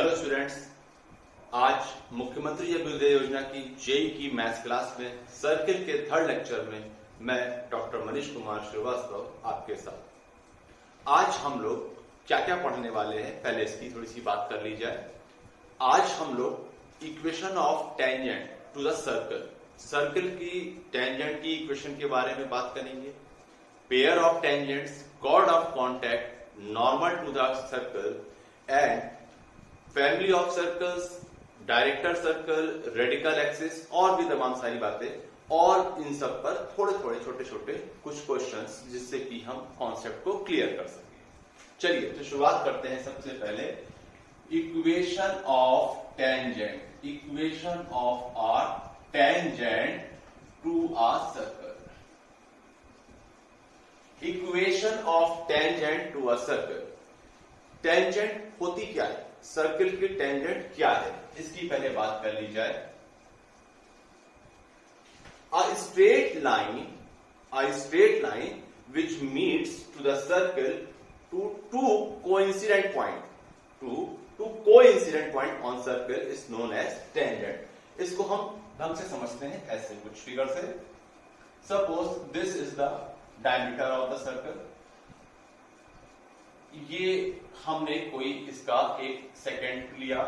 Hello students, आज मुख्यमंत्री अभ्युदय योजना की जेई की मैथ्स क्लास में सर्किल के थर्ड लेक्चर में मैं डॉक्टर मनीष कुमार श्रीवास्तव आपके साथ। आज हम लोग क्या क्या पढ़ने वाले हैं, पहले इसकी थोड़ी सी बात कर ली जाए। आज हम लोग equation of tangent to the circle, circle की टेंजेंट की इक्वेशन के बारे में बात करेंगे। Pair of tangents, chord of contact, normal to the circle and family of circles, director circle, radical axis और भी तमाम सारी बातें, और इन सब पर थोड़े थोड़े छोटे छोटे कुछ क्वेश्चंस जिससे कि हम कॉन्सेप्ट को क्लियर कर सकें। चलिए तो शुरुआत करते हैं। सबसे पहले equation of tangent, equation of are tangent to a circle, equation of tangent to a circle. Tangent होती क्या है, सर्किल की टेंजेंट क्या है, इसकी पहले बात कर ली जाए। A straight line which meets to the circle to two coincident point on circle is known as tangent। इसको हम ढंग से समझते हैं ऐसे कुछ फिगर से। Suppose this is the diameter of the circle। ये हमने कोई इसका एक सेकेंड लिया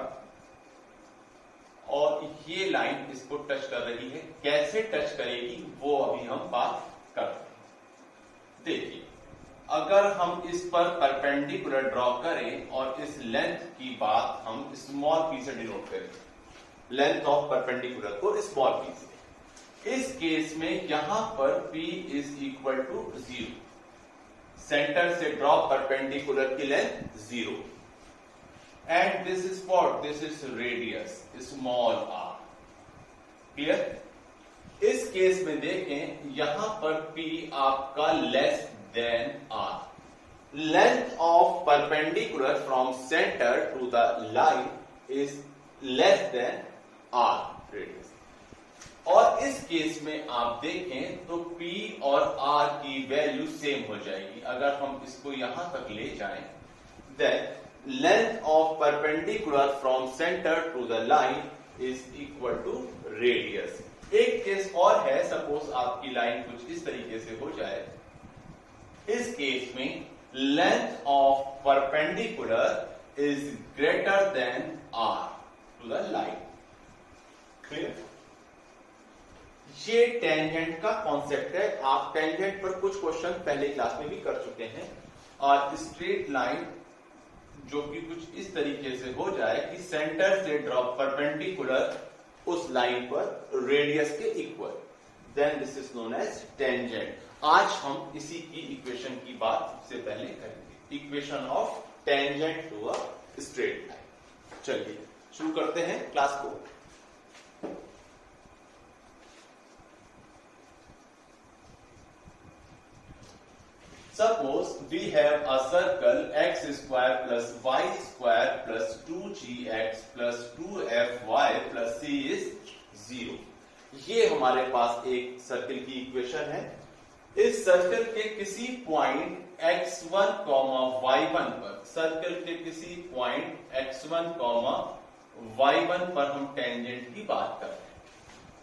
और ये लाइन इसको टच कर रही है। कैसे टच करेगी वो अभी हम बात करते हैं। देखिए, अगर हम इस पर परपेंडिकुलर ड्रॉ करें और इस लेंथ की बात हम स्मॉल पी से डिनोट करें, लेंथ ऑफ परपेंडिकुलर को स्मॉल पी से, इस केस में यहां पर P is equal to 0, centre से ड्रॉप परपेंडिकुलर की length 0 and this is what, this is radius small r। Clear? इस केस में देखें यहां पर P आपका less than r, length of perpendicular from centre to the line is less than r radius. और इस case में आप देखें तो P और R की वैल्यू सेम हो जाएगी। अगर हम इसको यहां तक ले जाएं, then length of perpendicular from centre to the line is equal to radius. एक केस और है, सपोज आपकी लाइन कुछ इस तरीके से हो जाए। इस केस में length of perpendicular is greater than R to the line. Clear? ये टेंजेंट का कॉन्सेप्ट है। आप टेंजेंट पर कुछ क्वेश्चन पहले क्लास में भी कर चुके हैं। और स्ट्रेट लाइन जो कि कुछ इस तरीके से हो जाए कि सेंटर से ड्रॉप परपेंडिकुलर उस लाइन पर रेडियस के equal, then this is known as tangent. आज हम इसी की इक्वेशन की बात सबसे पहले करेंगे, equation of tangent to a straight line. चलिए शुरू करते हैं क्लास को। Suppose we have a circle x square plus y square plus 2gx plus 2fy plus c is 0। ये हमारे पास एक सर्किल की इक्वेशन है। इस सर्किल के किसी पॉइंट x1, y1 पर, सर्किल के किसी पॉइंट x1, y1 पर हम टेंजेंट की बात कर रहे हैं।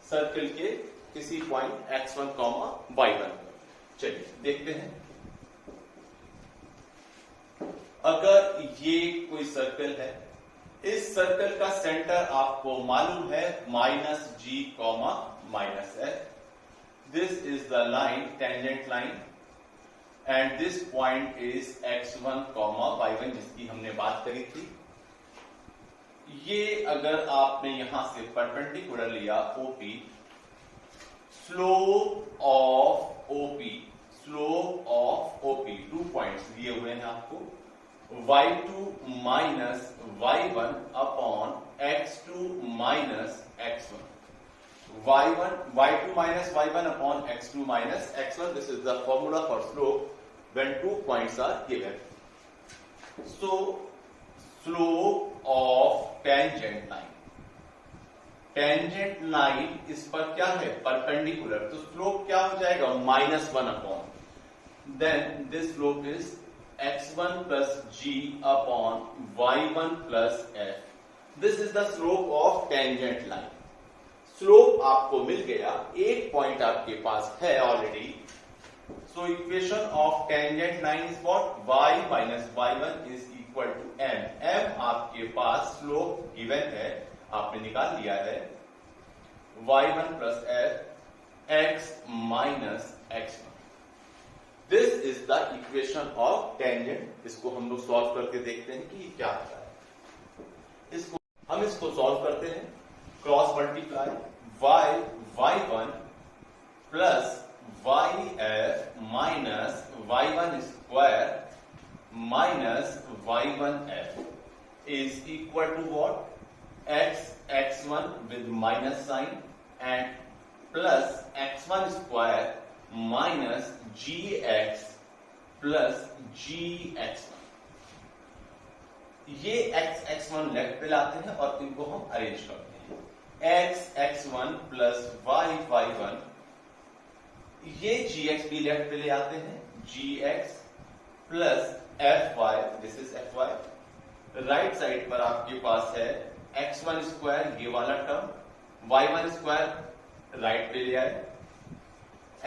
सर्किल के किसी पॉइंट x1, y1 पर। चलिए देखते हैं। अगर ये कोई सर्कल है, इस सर्कल का सेंटर आपको मालूम है -g, -f। This is the line, tangent line, and this point is x1, y1 जिसकी हमने बात करी थी। ये अगर आपने यहां से परपेंडिकुलर लिया OP, slope of OP 2 points दिए हुए हैं आपको, y2 minus y1 upon x2 minus x1, y2 minus y1 upon x2 minus x1। This is the formula for slope when 2 points are given। So slope of tangent line, tangent line इस पर क्या है, perpendicular, तो slope क्या हो जाएगा, -1 upon, then this slope is x1 plus g upon y1 plus f। This is the slope of tangent line. Slope आपको मिल गया, एक पॉइंट आपके पास है already. So equation of tangent line is what? y minus y1 is equal to m। m आपके पास slope given है, आपने निकाल लिया है, y1 plus f x minus x1। This is the equation of tangent. इसको हम लोग सॉल्व करके देखते हैं कि क्या आता है। इसको सॉल्व करते हैं। Cross multiply y1 plus yf minus y1 square minus y1f is equal to what? x1 with minus sign and plus x1 square minus gx plus gx1। ये x1 लेफ्ट पे लाते हैं और इनको हम अरेंज करते हैं। x1 प्लस y1, ये gx भी लेफ्ट पे ले आते हैं, gx plus fy, this is fy। Right side पर आपके पास है x1 स्क्वायर, ये वाला टर्म, y1 स्क्वायर राइट पे ले आए,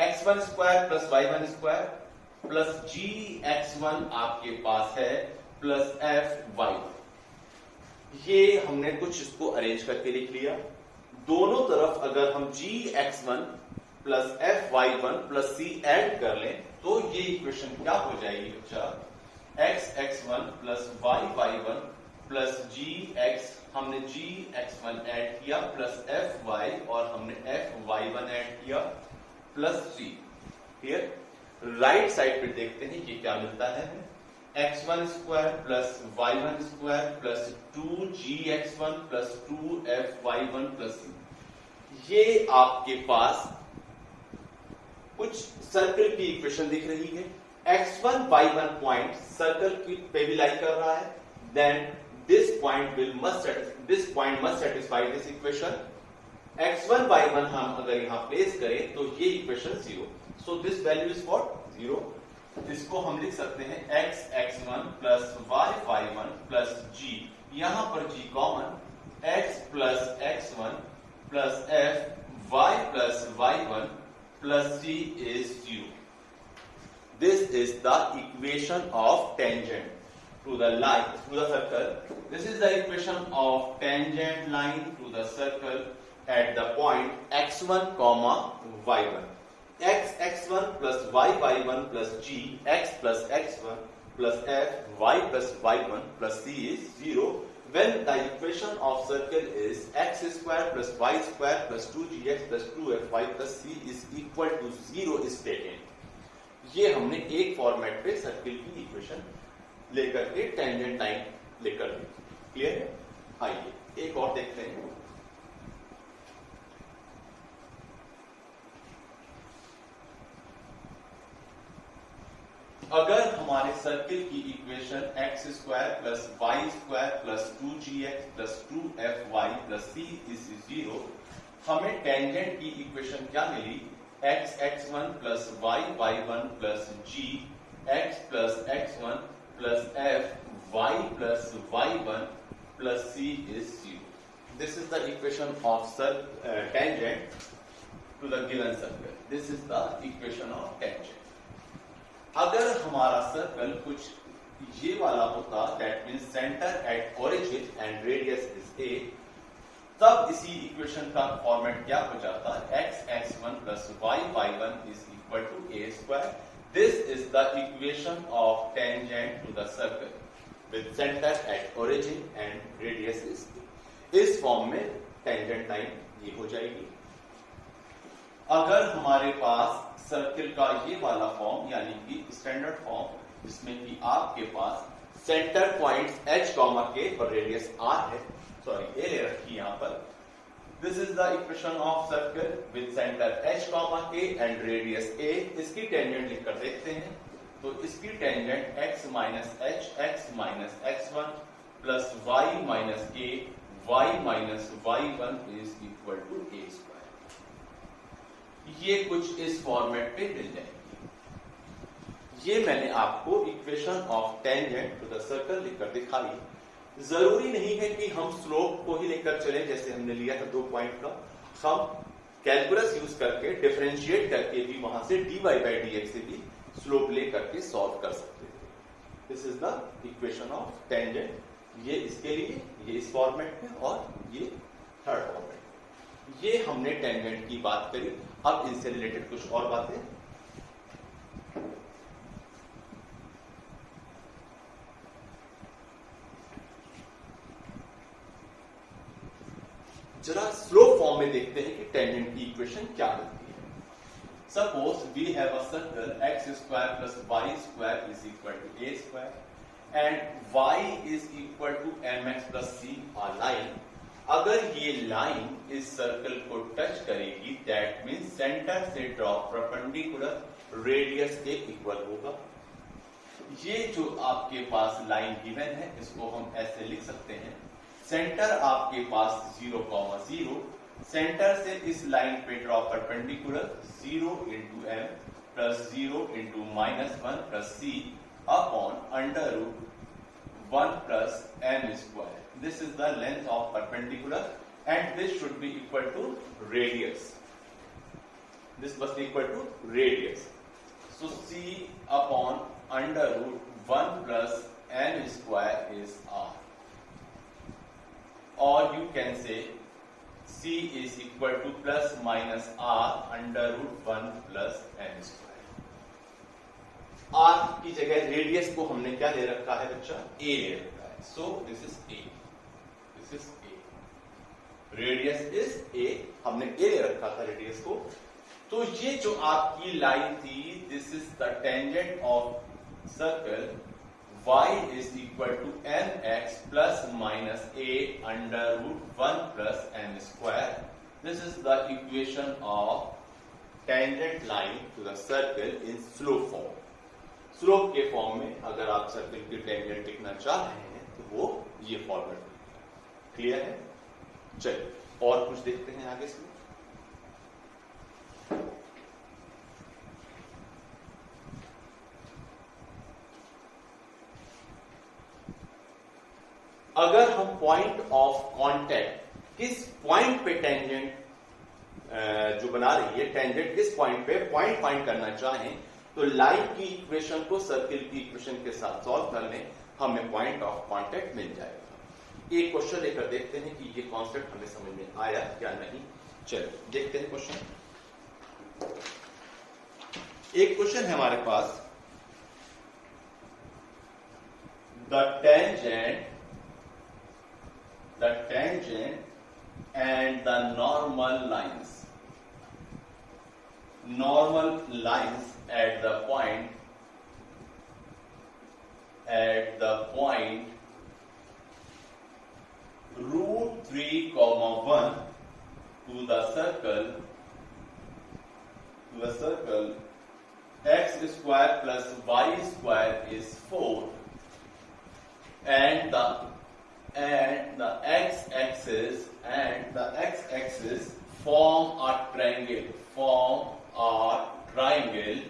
x1 square plus y1 square plus gx1 आपके पास है प्लस fy1। ये हमने कुछ इसको अरेंज करके लिख लिया। दोनों तरफ अगर हम gx1 plus fy1 plus c add कर लें तो ये इक्वेशन क्या हो जाएगी बच्चा? x1 plus y1 plus gx, हमने gx1 ऐड किया प्लस fy और हमने fy1 ऐड किया plus c। Clear? Right side पे देखते हैं ये क्या मिलता है। x1 square plus y1 square plus 2gx1 plus 2fy1 plus c। ये आपके पास कुछ सर्कल की इक्वेशन दिख रही है। x1 y1 पॉइंट सर्कल की पे भी लाई कर रहा है, then this point must satisfy this equation। x1 y1 हम अगर यहां प्लेस करें तो ये equation 0। So this value is what? 0। इसको हम लिख सकते हैं x1 plus y1 plus g, यहां पर g common, x plus x1 plus f y plus y1 plus c is 0। This is the equation of tangent to the line, to the circle. This is the equation of tangent line to the circle at the point x1 comma y1। x1 plus y1 plus g, x plus x1 plus f y plus y1 plus c is 0 when the equation of circle is x square plus y square plus 2gx plus 2fy plus c is equal to 0 is taken। ये हमने एक format पे circle की equation लेकर के tangent line लेकर दी। Clear है? आइए एक और देखते हैं। अगर हमारे सर्किल की equation X square plus Y square plus 2gx plus 2fy plus c is 0, हमें टेंजेंट की इक्वेशन क्या मिली? x1 plus y1 plus g, x plus x1 plus f y plus y1 plus c is 0। This is the equation of tangent to the given circle। This is the equation of tangent। अगर हमारा circle कुछ ये वाला होता, that means center at origin and radius is a, तब इसी equation का format क्या हो जाता? x1 plus y1 is equal to a square। This is the equation of tangent to the circle with center at origin and radius is a। इस form में tangent line ये हो जाएगी। अगर हमारे पास सर्किल का ये वाला फॉर्म यानी कि स्टैंडर्ड फॉर्म, जिसमें कि आपके पास सेंटर पॉइंट्स h, k और रेडियस r है, सॉरी a ले रखी यहां पर। This is the equation of circle with centre h, k and radius a। इसकी टेंजेंट लिखकर देखते हैं। तो इसकी tangent x minus h, x minus x1 plus y minus k, y minus y1 is equal to a square. ये कुछ इस format पे मिल जाएगी। ये मैंने आपको equation of tangent to the circle लिखकर दिखाई। जरूरी नहीं है कि हम स्लोप को ही लेकर चले, जैसे हमने लिया था 2 पॉइंट का, हम कैलकुलस यूज करके डिफरेंशिएट करके भी वहां से dy by dx से भी स्लोप ले करके सॉल्व कर सकते थे। This is the equation of tangent. ये इसके लिए, ये इस फॉर्मेट में और ये थर्ड फॉर्मेट। ये हमने टेंजेंट की बात करी। अब इनसे रिलेटेड कुछ और बातें। जरा स्लोप फॉर्म में देखते हैं कि टेंजेंट की इक्वेशन क्या बनती है। Suppose we have a circle x square plus y square is equal to a square and y is equal to mx plus c a line. अगर ये लाइन इस सर्कल को टच करेगी, दैट मीन्स सेंटर से drop perpendicular radius के equal होगा। ये जो आपके पास लाइन गिवन है, इसको हम ऐसे लिख सकते हैं, सेंटर आपके पास 0,0, सेंटर से इस लाइन पे draw perpendicular 0 into m plus 0 into -1 plus c upon under root 1 plus m square. This is the length of perpendicular and this should be equal to radius. This must be equal to radius. So c upon under root 1 plus m square is r, or you can say c is equal to plus minus r under root 1 plus m square। r की जगह radius को हमने क्या ले रखा है बच्चा? a ले रखा है। so this is a, this is a, radius is a, हमने a ले रखा था रेडियस को। तो ये जो आपकी लाइन थी, this is the tangent of circle y is equal to mx plus minus a under root 1 plus m square. This is the equation of tangent line to the circle in slope form. Slope के form में अगर आप circle की tangent लिखना चाह रहे हैं तो वो ये फॉर्मेट। क्लियर है? चलिए और कुछ देखते हैं आगे से। अगर हम पॉइंट ऑफ कांटेक्ट, किस पॉइंट पे टेंजेंट जो बना रही है, टेंजेंट किस पॉइंट पे पॉइंट फाइंड करना चाहें, तो लाइन की इक्वेशन को सर्किल की इक्वेशन के साथ सॉल्व कर लें, हमें पॉइंट ऑफ कांटेक्ट मिल जाएगा। एक क्वेश्चन लेकर देखते हैं कि ये कॉन्सेप्ट हमें समझ में आया या नहीं। चलिए देखते हैं क्वेश्चन। एक क्वेश्चन है हमारे पास, the tangent and the normal lines at the point root 3,1 to the circle x square plus y square is 4 and the x-axis form a triangle.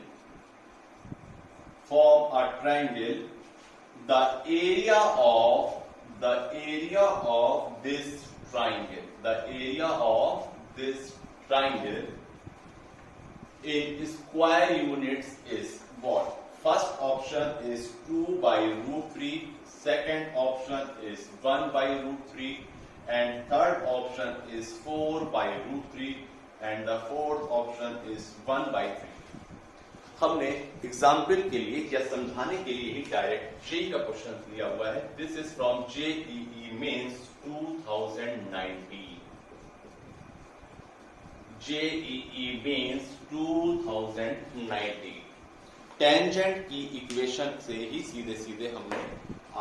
The area of this triangle in square units is what? First option is 2 by root 3. Second option is 1 by root 3 and third option is 4 by root 3 and the fourth option is 1 by 3। हमने example के लिए या समझाने के लिए ही direct JEE का question दिया हुआ है। This is from JEE mains 2019। JEE mains 2019। Tangent की इक्वेशन से ही सीधे सीधे हमने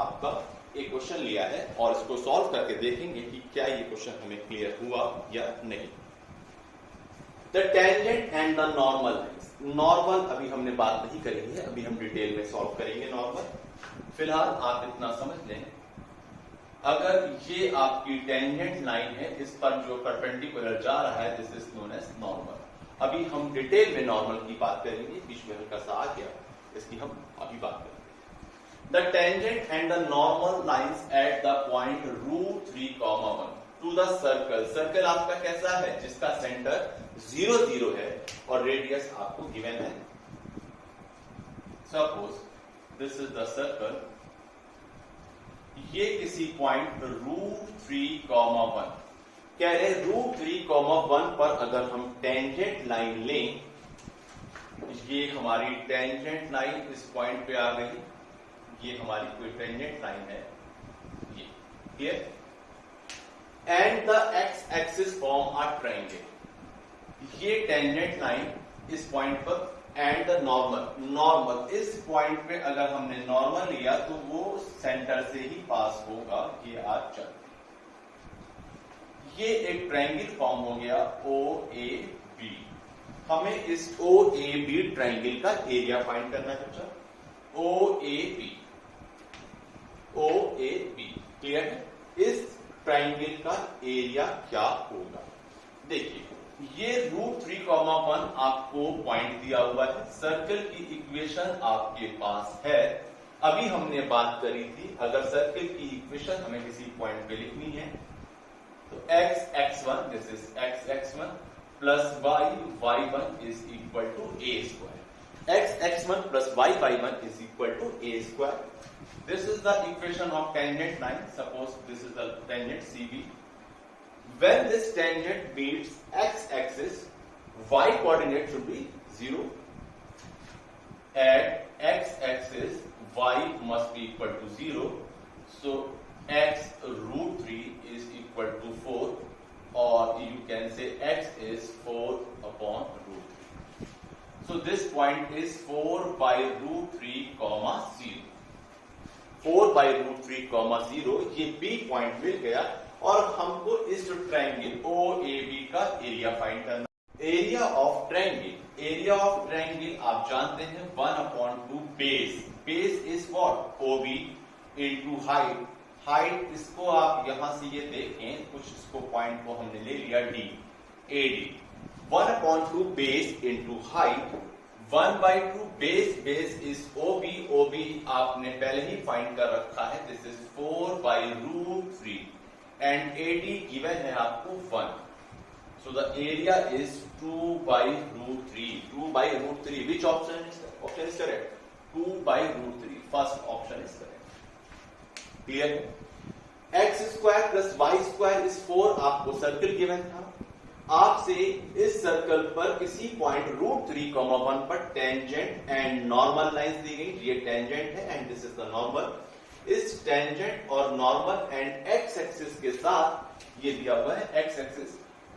आपका एक क्वेश्चन लिया है और इसको सॉल्व करके देखेंगे कि क्या ये क्वेश्चन हमें क्लियर हुआ या नहीं। The tangent and the normal lines. Normal अभी हमने बात नहीं करी है, अभी हम डिटेल में सॉल्व करेंगे नॉर्मल। फिलहाल आप इतना समझ लें, अगर ये आपकी टेंजेंट लाइन है, इस पर जो परपेंडिकुलर जा रहा है, this is known as normal. अभी हम डिटेल में नॉर्मल की बात करेंगे, बीच में हल्का सा आ गया, इसकी हम अभी बात करेंगे। The tangent and the normal lines at the point root 3, 1 to the circle. Circle आपका कैसा है? जिसका सेंटर 0, 0 है और रेडियस आपको गिवन है. Suppose this is the circle. ये किसी पॉइंट रूट 3, 1 कह रहे रूट 3, 1 पर अगर हम टेंजेंट लाइन लें, ये हमारी टेंजेंट लाइन इस पॉइंट पे आ गई, ये हमारी कोई टेंजेंट लाइन है, ये clear. And the x axis form a triangle. ये टेंजेंट लाइन इस पॉइंट पर एंड द नॉर्मल इस पॉइंट पे अगर हमने नॉर्मल लिया तो वो सेंटर से ही पास होगा. ये आज चल, ये एक ट्रायंगल फॉर्म हो गया ओ ए बी. हमें इस ओ ए बी ट्रायंगल का एरिया फाइंड करना है बच्चा. ओ ए बी क्लियर है. इस ट्रायंगल का एरिया क्या होगा? देखिए, ये रूट 3, 1 आपको पॉइंट दिया हुआ है. सर्कल की इक्वेशन आपके पास है. अभी हमने बात करी थी, अगर सर्कल की इक्वेशन हमें किसी पॉइंट पे लिखनी है तो x x1 this is x x1 plus y y1 is equal to a square. x x1 plus y y1 is equal to a square. This is the equation of tangent line. Suppose this is the tangent CB. When this tangent meets x-axis, y coordinate should be 0. At x-axis, y must be equal to 0. So x root 3 is equal to 4, or you can say x is 4 upon root 3. So this point is 4 by root 3, 0. 4 by root 3, 0. ये B point मिल गया और हमको इस triangle OAB का area find करना. Area of triangle आप जानते हैं 1/2 base. Base is what? OB into height. Height इसको आप यहां से ये देखें, कुछ इसको पॉइंट को हमने ले लिया D, AD. 1/2 base into height. 1/2 base is OB. OB आपने पहले ही फाइंड कर रखा है. This is 4 by root 3 and AD given है आपको 1. So the area is 2 by root 3. 2 by root 3. Which option is correct? 2 by root 3. First option is correct. Clear है? x square plus y square is 4. आपको circle given था. आपसे इस circle पर किसी point root 3, 1 पर टेंजेंट एंड नॉर्मल लाइंस दी गई. ये टेंजेंट है and this is the normal. इस टेंजेंट और नॉर्मल एंड एक्स एक्सिस के साथ ये दिया हुआ है x axis.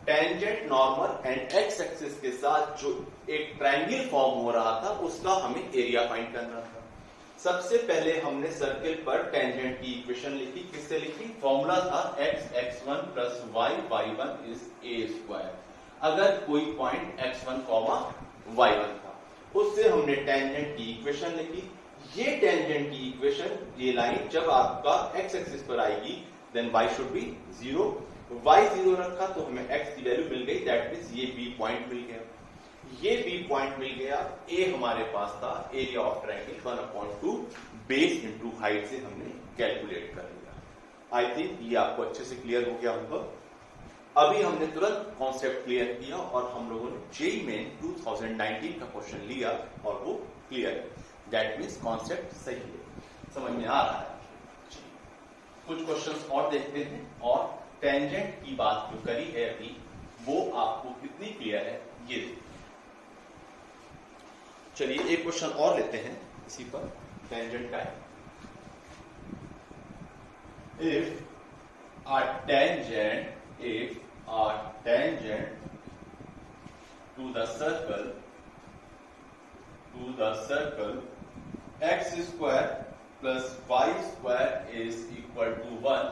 Tangent, normal and x axis के साथ जो एक ट्रायंगल फॉर्म हो रहा था उसका हमें एरिया फाइंड करना था. सबसे पहले हमने सर्कल पर टेंजेंट की इक्वेशन लिखी. किससे लिखी? फॉर्मूला था x x1 plus y y1 is a square. अगर कोई पॉइंट x1, y1 था, उससे हमने टेंजेंट की इक्वेशन लिखी. ये टेंजेंट की इक्वेशन, ये लाइन जब आपका x एक्सिस पर आएगी then y should be 0. y 0 रखा तो हमें x की वैल्यू मिल गई. दैट मींस ये b पॉइंट मिल गया. ये B पॉइंट मिल गया. A हमारे पास था. Area of triangle 1/2 base into height से हमने कैलकुलेट कर लिया. आई थिंक ये आपको अच्छे से क्लियर हो गया होगा. अभी हमने तुरंत कॉन्सेप्ट क्लियर किया और हम लोगों ने जेईई मेन 2019 का क्वेश्चन लिया और वो क्लियर है. दैट मीन्स कॉन्सेप्ट सही है, समझ में आ रहा है. कुछ क्वेश्चंस और देखते हैं और टेंजेंट की बात जो करी है अभी वो आपको कितनी क्लियर है ये देखिए. चलिए एक क्वेश्चन और लेते हैं इसी पर, टेंजेंट का है. If a tangent to the circle x square plus y square is equal to 1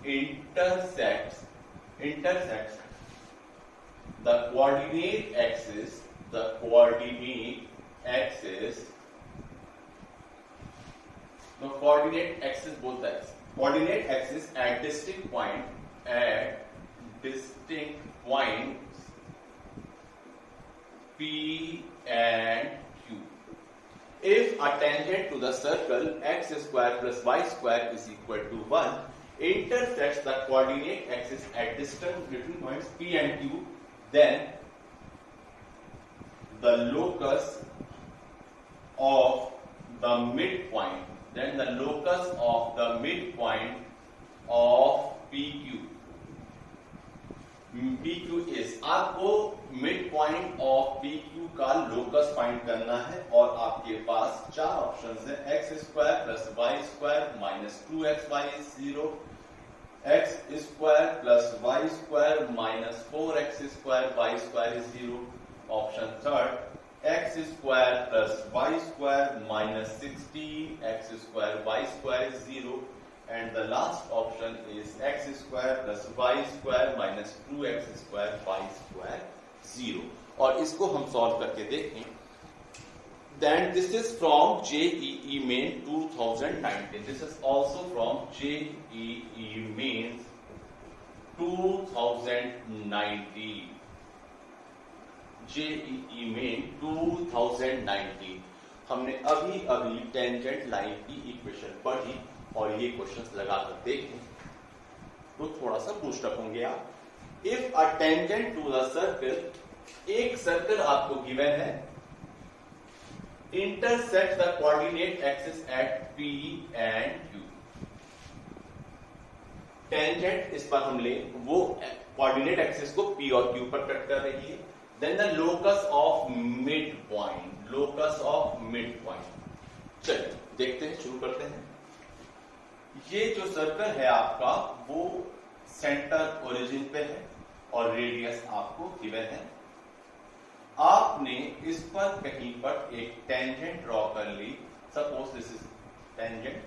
intersects the coordinate axis both sides. Coordinate axis at distinct points P and Q. If a tangent to the circle x square plus y square is equal to 1 intersects the coordinate axis at distance between points P and Q, then the locus of the midpoint of PQ is, आपको mid point of PQ का locus find करना है और आपके पास चार options हैं x square plus Y square minus 2xy is 0, x square plus Y square minus 4x square y square is 0, option third x square plus Y square minus 16x square y square is 0, and the last option is x square plus y square minus 2x square y square 0. और इसको हम solve करके देखें. Then this is from JEE Main 2019. This is also from JEE Main 2019. JEE Main 2019. हमने अभी tangent line की equation पढ़ी और ये क्वेश्चंस लगाकर देखें तो थोड़ा सा बूस्टअप होंगे आप. If a tangent to the circle, एक सर्कल आपको गिवन है, intersect the coordinate axis at P and Q. Tangent इस पर हम ले वो कोऑर्डिनेट एक्सिस को P और Q पर कट कर रही है. Then the locus of mid point, चलिए देखते हैं, शुरू करते हैं. ये जो सर्कल है आपका वो सेंटर ओरिजिन पे है और रेडियस आपको गिवन है. आपने इस पर कहीं पर एक टेंजेंट ड्रॉ कर ली. Suppose this is tangent.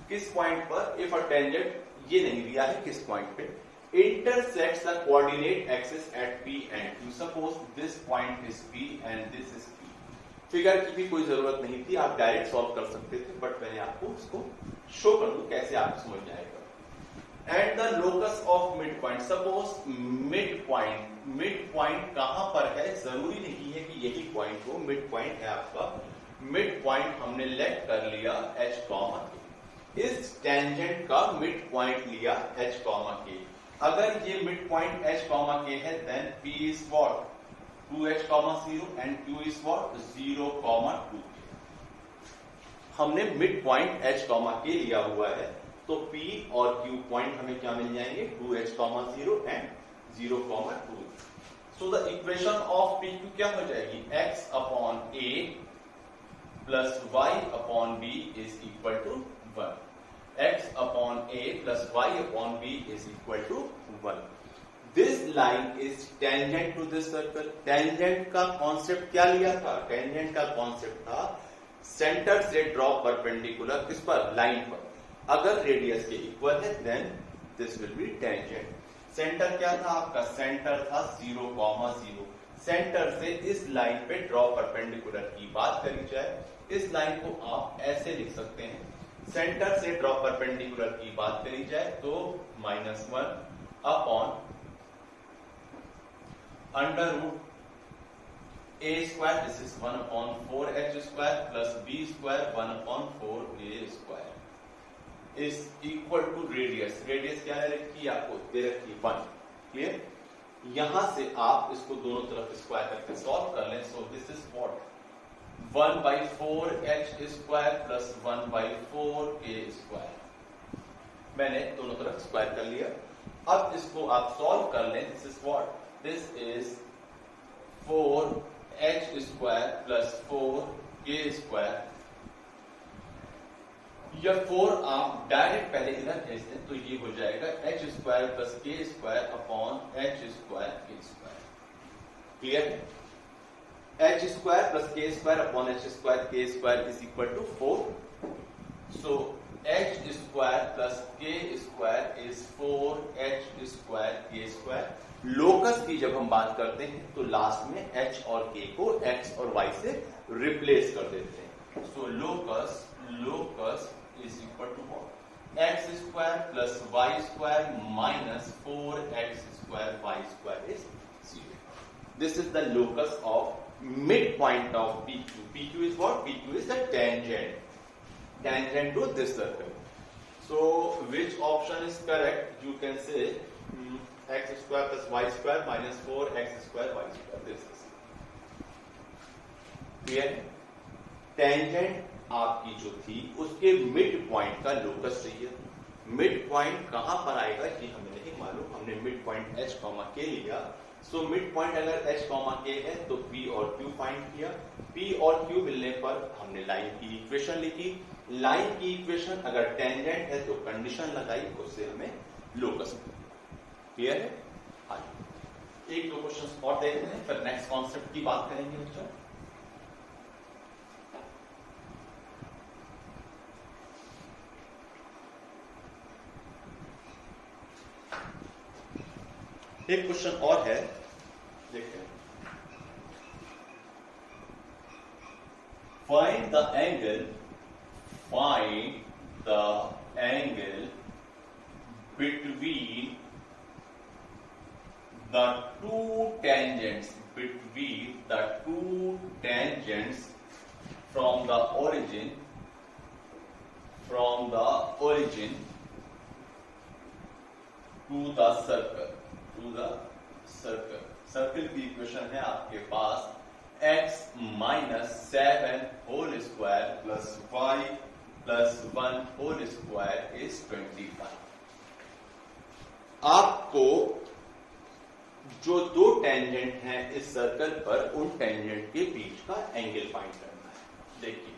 किस पॉइंट पर? इफ अ टेंजेंट ये नहीं दिया है किस पॉइंट पे, intersects the coordinate axis at P and Q. Suppose this point is P and this is Q. Figure की भी कोई जरूरत नहीं थी, आप डायरेक्ट सॉल्व कर सकते थे, बट मैंने आपको इसको शो कर दूं कैसे आपको समझ में आएगा. And the locus of mid point. Suppose mid point कहां पर है, जरूरी नहीं है कि यही पॉइंट हो. मिड पॉइंट है आपका, मिड पॉइंट हमने लेट कर लिया h कॉमा के. इस टेंजेंट का मिड पॉइंट लिया h कॉमा के. अगर ये mid point h comma k है, देन P इज what 2h comma 0 and Q is what 0 comma 2. हमने मिड पॉइंट h कॉमा के लिया हुआ है, तो P और Q पॉइंट हमें क्या मिल जाएंगे 2h comma 0 and 0 comma 2. So the equation of PQ क्या हो जाएगी, x upon a plus y upon b is equal to 1. x upon a plus y upon b is equal to 1. This line is tangent to this circle. Tangent का concept क्या लिया था? Tangent का concept था centre से draw perpendicular किस पर, line पर. अगर रेडियस के इक्वल है then this will be tangent. Centre क्या था आपका, सेंटर था 0 कॉमा 0. सेंटर से इस लाइन पे ड्रॉ परपेंडिकुलर की बात करी जाए, इस लाइन को आप ऐसे लिख सकते हैं. सेंटर से ड्रॉ परपेंडिकुलर की बात करी जाए तो -1 upon under root a square, this is 1 upon 4h square plus b square 1 upon 4a square is equal to radius. Radius क्या है रखी आपको, दे रखी 1. क्लियर. यहां से आप इसको दोनों तरफ स्क्वायर करके सॉल्व कर लें. So this is what 1/4h square plus 1/4k square. मैंने दोनों तरफ स्क्वायर कर लिया. अब इसको आप सॉल्व कर लें. This is what, this is 4h square plus 4k square. यह 4 आप डायरेक्ट पहले इधर भेज दें तो ये हो जाएगा h square plus k square upon h square k square. Clear है. h square plus k square upon h square k square is equal to 4. So h square plus k square is 4h square k square. Locus की जब हम बात करते हैं तो last में h और k को x और y से रिप्लेस कर देते हैं. So locus is equal to what, x square plus y square minus 4x square y square is 0. This is the locus of midpoint of PQ. PQ is what? PQ is the tangent to this circle. So which option is correct? You can say x square plus y square minus 4x square y square. This is clear. Tangent आपकी जो थी उसके mid point का locus चाहिए। Mid point कहां पर आएगा ये हमें नहीं मालूम, हमने मिड पॉइंट h, k लिया। सो मिड पॉइंट अगर h, k है तो p और q फाइंड किया। p और q मिलने पर हमने लाइन की इक्वेशन लिखी। लाइन की इक्वेशन अगर टेंजेंट है तो कंडीशन लगाई, उससे हमें लोकस मिला। क्लियर है? आगे एक दो क्वेश्चन और देखते हैं, फिर नेक्स्ट कॉन्सेप्ट की बात करेंगे बच्चों। एक क्वेश्चन और है, देखते हैं। Find the angle between the two tangents from the origin to the circle. Circle की इक्वेशन है आपके पास x minus 7 whole square plus y plus 1 whole square is 25। आपको जो दो टेंजेंट हैं इस सर्कल पर, उन टेंजेंट के बीच का एंगल फाइंड करना है। देखिए,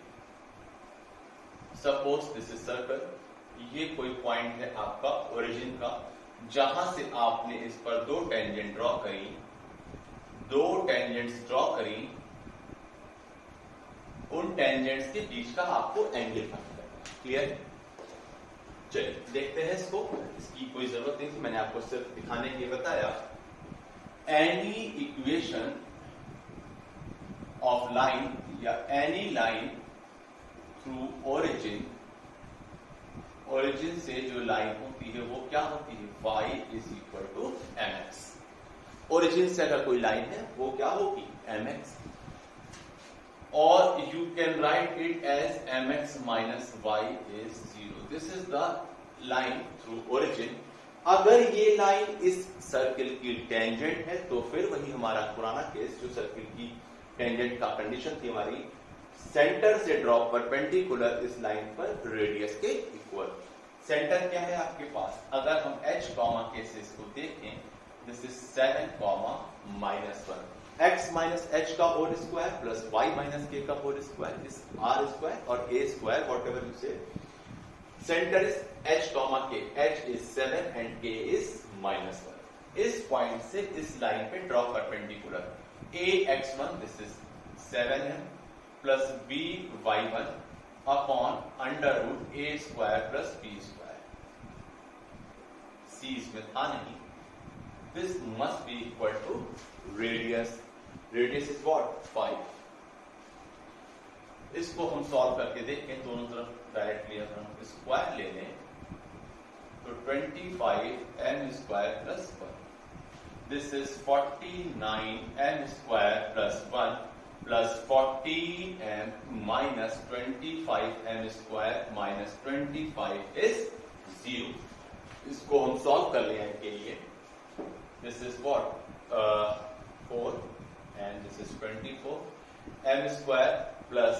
सपोज दिस इज सर्कल, ये कोई पॉइंट है आपका ओरिजिन का, जहां से आपने इस पर दो टेंजेंट्स ड्रॉ करी, उन टेंजेंट्स के बीच का आपको एंगल फाइंड करना है। क्लियर? चलिए देखते हैं इसको। इसकी कोई जरूरत नहीं थी, मैंने आपको सिर्फ दिखाने के लिए बताया। एनी इक्वेशन ऑफ लाइन या एनी लाइन थ्रू ओरिजिन से जो लाइन होती है वो क्या होती है? y is equal to mx। Origin से अगर कोई लाइन है वो क्या होगी? mx। और you can write it as mx minus y is 0। This is the line through origin. अगर ये लाइन इस सर्किल की टेंजेंट है तो फिर वही हमारा पुराना केस, जो सर्किल की टेंजेंट का कंडीशन थी हमारी, सेंटर से ड्रॉप परपेंडिकुलर इस लाइन पर रेडियस के इक्वल। सेंटर क्या है आपके पास? अगर हम h, k से इसको देखें, this is 7, -1 x minus h का whole square plus y minus k का whole square is r square और a square, whatever you say. Centre is h, k, h is 7 and k is -1। इस point से इस line पे draw perpendicular ax1, this is 7m plus by1 upon under root a square plus b square. c इसमें था नहीं। This must be equal to radius is what? 5। इसको हम solve करके देखें, दोनों तरफ डायरेक्टली अगर हम स्क्वायर ले लें तो 25m square plus 1, this is 49m square plus 1 plus 40m minus 25m square minus 25 is 0। इसको हम सॉल्व कर लें के लिए। This is what? 4 and this is 24m square plus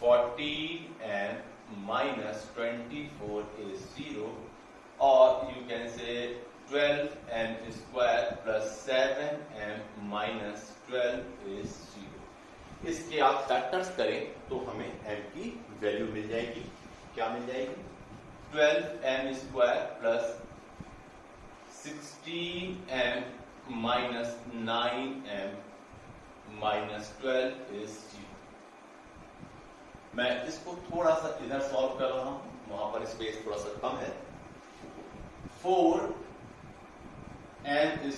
40m minus 24 is 0, और यू कैन से 12m square plus 7m minus 12 is 0। इसके आप फैक्टर्स करें तो हमें m की वैल्यू मिल जाएगी। क्या मिल जाएगी? 12m square plus 16m minus 9m minus 12 is 0। मैं इसको थोड़ा सा इधर सॉल्व कर रहा हूं, वहां पर स्पेस थोड़ा सा कम है। 4m इज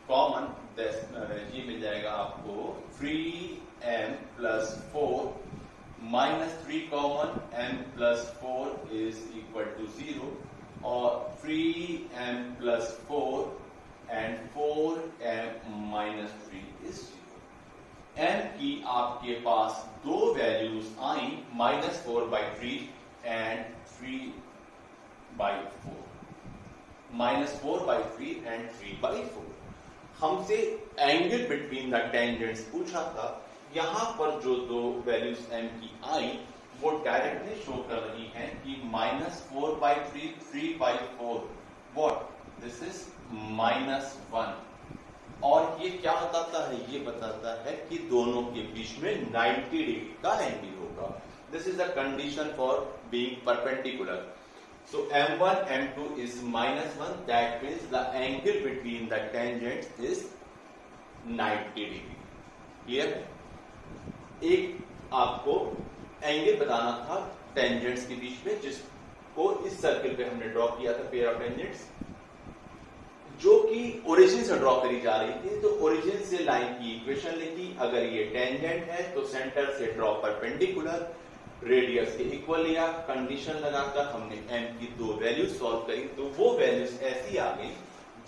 कॉमन, ये मिल जाएगा आपको 3m plus 4 minus 3 common, m plus 4 is equal to 0, और 3m plus 4 and 4m minus 3 is 0। m की आपके पास दो वैल्यूज आई -4/3 एंड 3/4, -4/3 एंड 3/4। हमसे एंगल बिटवीन द टेंजेंट्स पूछा था। यहां पर जो दो वैल्यूज m की आई वो डायरेक्टली शो कर रही हैं कि -4/3, 3/4, व्हाट दिस इज -1। और ये क्या बताता है? ये बताता है कि दोनों के बीच में 90 डिग्री का एंगल होगा। This is the condition for being perpendicular. So m1, m2 is -1. That means the angle between the tangents is 90 degree. Clear? एक आपको एंगल बताना था टेंजेंट्स के बीच में, जिसको इस सर्कल पे हमने ड्रॉ किया था, पेयर ऑफ टेंजेंट्स, जो कि ओरिजिन से ड्रॉ करी जा रही थी। तो ओरिजिन से लाइन की इक्वेशन लिखी। अगर ये टेंजेंट है तो सेंटर से ड्रॉ परपेंडिकुलर, रेडियस के इक्वल लिया। कंडीशन लगाकर हमने m की दो वैल्यूज सॉल्व करी, तो वो वैल्यूज ऐसी आ गई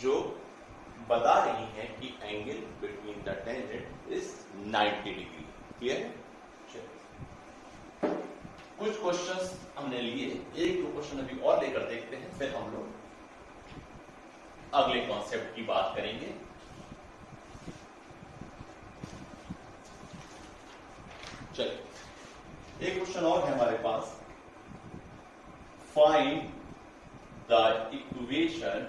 जो बता रही हैं कि angle between the tangent is 90 degree. Clear? कुछ क्वेश्चंस हमने लिए, एक दो क्वेश्चन अभी और लेकर देखते हैं, फिर हम लोग अगले कॉन्सेप्ट की बात करेंगे। चलिए, एक क्वेश्चन और है हमारे पास। Find the equation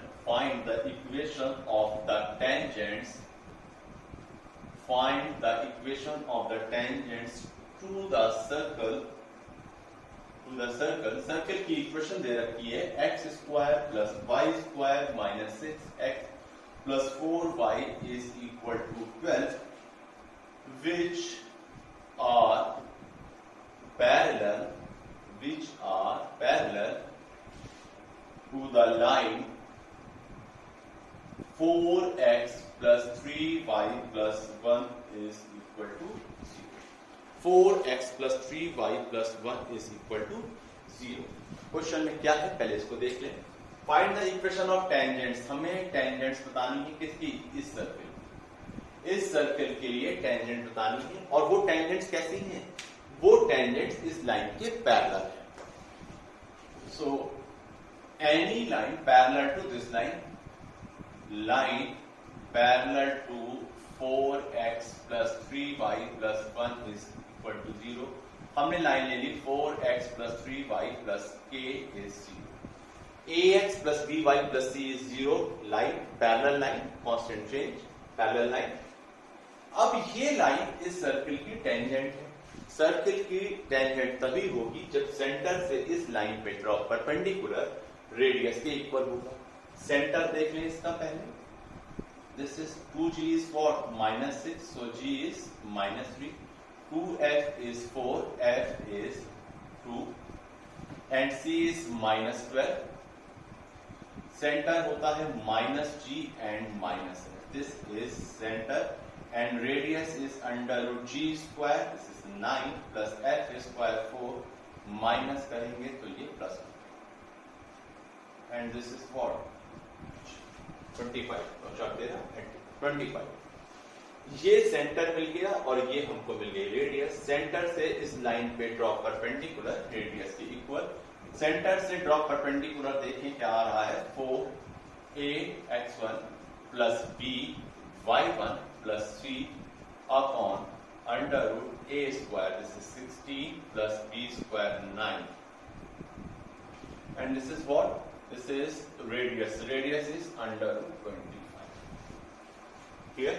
of the tangents, find the equation of the tangents to the circle. Circle की इक्वेशन दे रखी है x² + y² - 6x + 4y is equal to 12, which are parallel to the line 4x + 3y + 1 is equal to 0. 4x + 3y + 1 is equal to 0। Question में क्या है पहले इसको देख लें। Find the equation of tangents. हमें टेंजेंट्स बतानी है किसकी? इस सर्कल के लिए टेंजेंट बतानी है। और वो टेंजेंट्स कैसी हैं? वो टेंजेंट्स इस लाइन के पैरेलल है। So any line parallel to this line parallel to 4x + 3y + 1 is equal to 0। हमने लाइन ले ली 4x + 3y + k is 0। ax + by + c is 0। Line parallel line, constant change, parallel line. अब ये line इस circle की tangent है। Circle की tangent तभी होगी जब सेंटर से इस लाइन पे ड्रॉप परपेंडिकुलर रेडियस के इक्वल होगा। सेंटर देख लें इसका पहले। This is 2g is what? -6, so g is -3. 2f is 4, f is 2, and c is -12. Center होता है -g and -f. This is center, and radius is √g². This is 9 + f is square 4. Minus करेंगे तो ये plus, and this is what? 25 और 25। ये centre मिल गया और ये हमको मिल गई रेडियस। सेंटर से इस लाइन पे ड्रॉप परपेंडिकुलर रेडियस के इक्वल। सेंटर से ड्रॉप परपेंडिकुलर देखें क्या आ रहा है? 4ax1 + by1 + 3 upon √a². This is 16 + b² 9, and this is what? This is radius. Radius is √25. Here,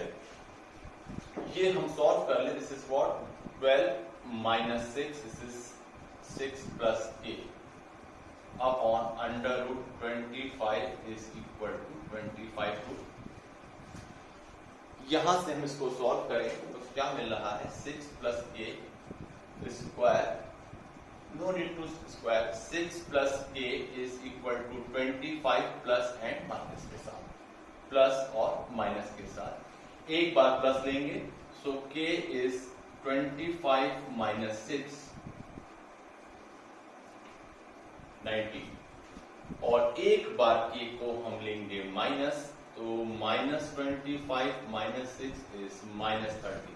ये हम सॉल्व कर ले। This is what? 12 - 6. This is 6 + a upon √25 is equal to 25। यहां से हम इसको सॉल्व करें तो क्या मिल रहा है? 6 + a square, no need to square, 6 + a is equal to 25 plus and minus के साथ, प्लस और माइनस के साथ एक बार प्लस लेंगे, सो k is 25 - 6 90, और एक बार k को हम लेंगे माइनस, तो -25 - 6 is -30।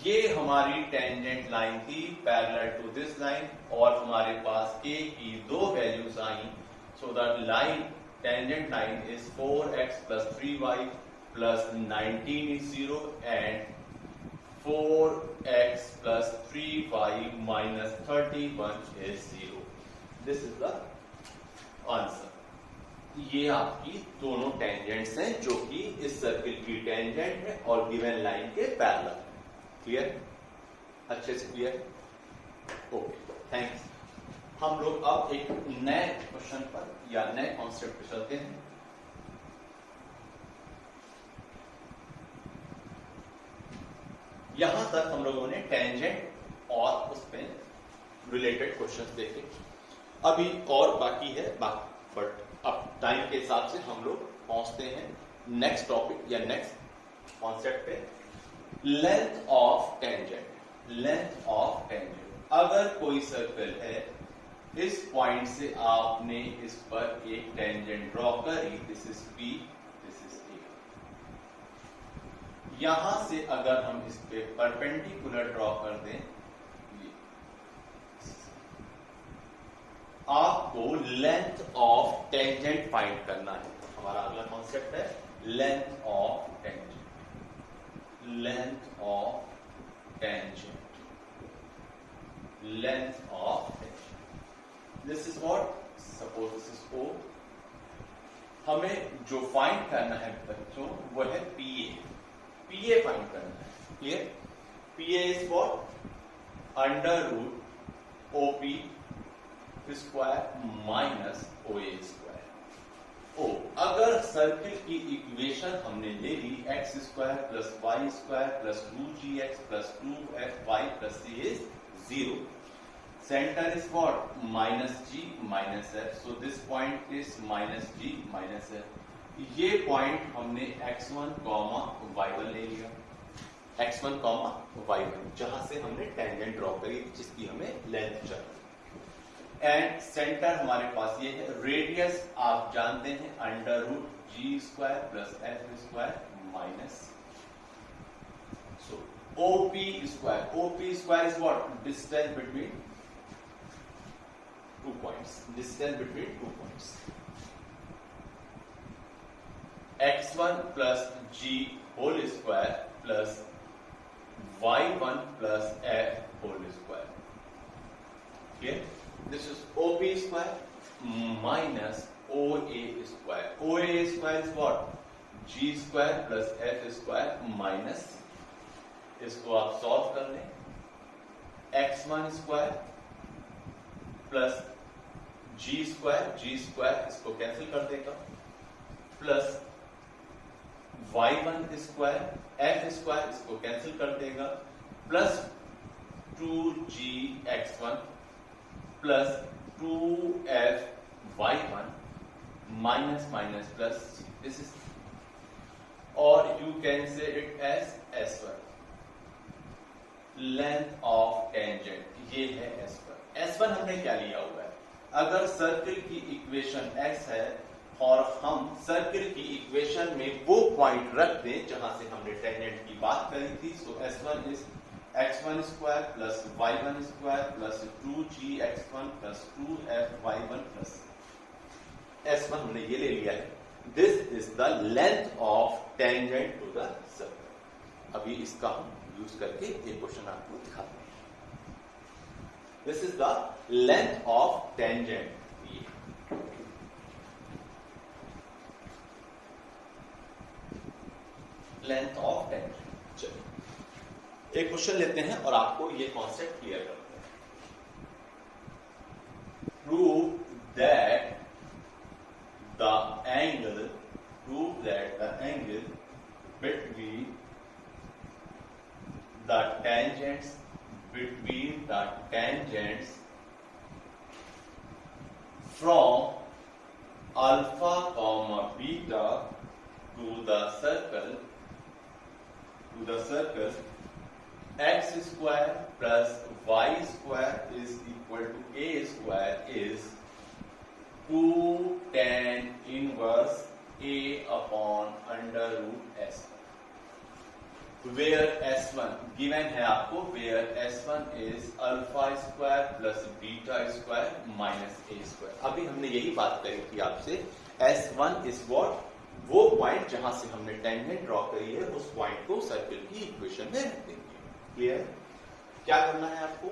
ये हमारी टेंजेंट लाइन थी पैरेलल टू दिस लाइन, और हमारे पास k की दो values I. So the line tangent line is 4x plus 3y plus 19 is 0 and 4x plus 3y minus 31 is 0. This is the answer. ये आपकी दोनों टेंजेंट्स हैं जो कि इस सर्किल की टेंजेंट है और गिवन लाइन के पैरेलल। क्लियर? अच्छे से क्लियर? Okay, thanks. हम लोग अब एक नए क्वेश्चन पर या नए कॉन्सेप्ट पर चलते हैं। यहां तक हम लोगों ने टेंजेंट और उसमें रिलेटेड क्वेश्चंस देखे। अभी और बाकी है, बट अब टाइम के हिसाब से हम लोग पहुंचते हैं नेक्स्ट टॉपिक या नेक्स्ट कॉन्सेप्ट पे। Length of tangent. Length of tangent, अगर कोई सर्कल है, इस पॉइंट से आपने इस पर एक टेंजेंट ड्रॉ करी, this is P, this is A। यहां से अगर हम इस पे परपेंडिकुलर ड्रॉ कर दें, आपको लेंथ ऑफ टेंजेंट फाइंड करना है। हमारा अगला कॉन्सेप्ट है length of tangent. Length of tangent, length of tangent. This is what, suppose this is O। हमें जो फाइंड करना है बच्चों वो है PA। PA फाइंड करना है। Clear? PA is what, under root OP square minus OA square. ओ, अगर सर्किल की इक्वेशन हमने ले ली x square plus Y square plus 2gx plus 2fy plus c is 0। Centre is what, minus g minus f, so this point is minus g minus f। ये point हमने x1 comma y1 ले लिया, x1 comma y1, जहां से हमने tangent draw करी जिसकी हमें लेंथ चाहिए। एंड सेंटर हमारे पास ये है। रेडियस आप जानते हैं under root g square plus f square minus, so OP square. OP square is what, distance between two points, distance between two points. x1 plus g whole square plus y1 plus f whole square. Clear? This is OP square minus OA square. OA square is what? G square plus F square minus, इसको आप solve कर लें, x1 square plus G square इसको cancel कर देगा, plus y1 square F square इसको cancel कर देगा, plus 2gx1 plus 2f(y1) minus minus plus, this is, और you can say it as S1। Length of tangent ये है S1। S1 हमने क्या लिया हुआ है, अगर सर्किल की इक्वेशन S है और हम सर्किल की इक्वेशन में वो पॉइंट रख दें जहां से हमने टेंजेंट की बात करी थी, so S1 is x1 square plus y1 square plus 2gx1 plus 2fy1 plus S1 हमने ये ले लिया है। This is the length of tangent to the circle. अभी इसका हम यूज करके एक क्वेश्चन आपको दिखाते हैं। This is the length of tangent. Length of tangent. चलिए एक क्वेश्चन लेते हैं और आपको ये कॉन्सेप्ट क्लियर करते हैं। Prove that the angle between the tangents from alpha comma beta to the circle x square plus y square is equal to a square is 2 tan inverse a upon under root s। Where S1 given है आपको, where S1 is alpha square plus beta square minus a square. अभी हमने यही बात करी थी आपसे, S1 is what, वो पॉइंट जहां से हमने टेंजेंट ड्रॉ करी है उस पॉइंट को सर्किल की इक्वेशन में रख देंगे। क्लियर? क्या करना है आपको,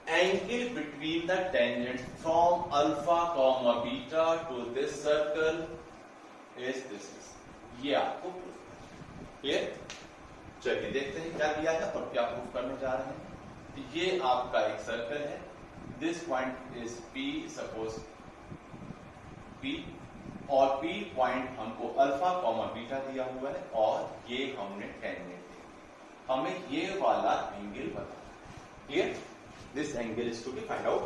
angle between the tangent from alpha comma beta two this circle is this, ये आपको क्लियर? चलिए देखते हैं क्या दिया है और क्या प्रूव करने जा रहे हैं। ये आपका एक सर्कल है, this point is P, suppose P, और P पॉइंट हमको अल्फा कॉमा बीटा दिया हुआ है और ये हमने टेंजेंट दिया, हमें ये वाला एंगल बताना। Clear? This angle is to be find out.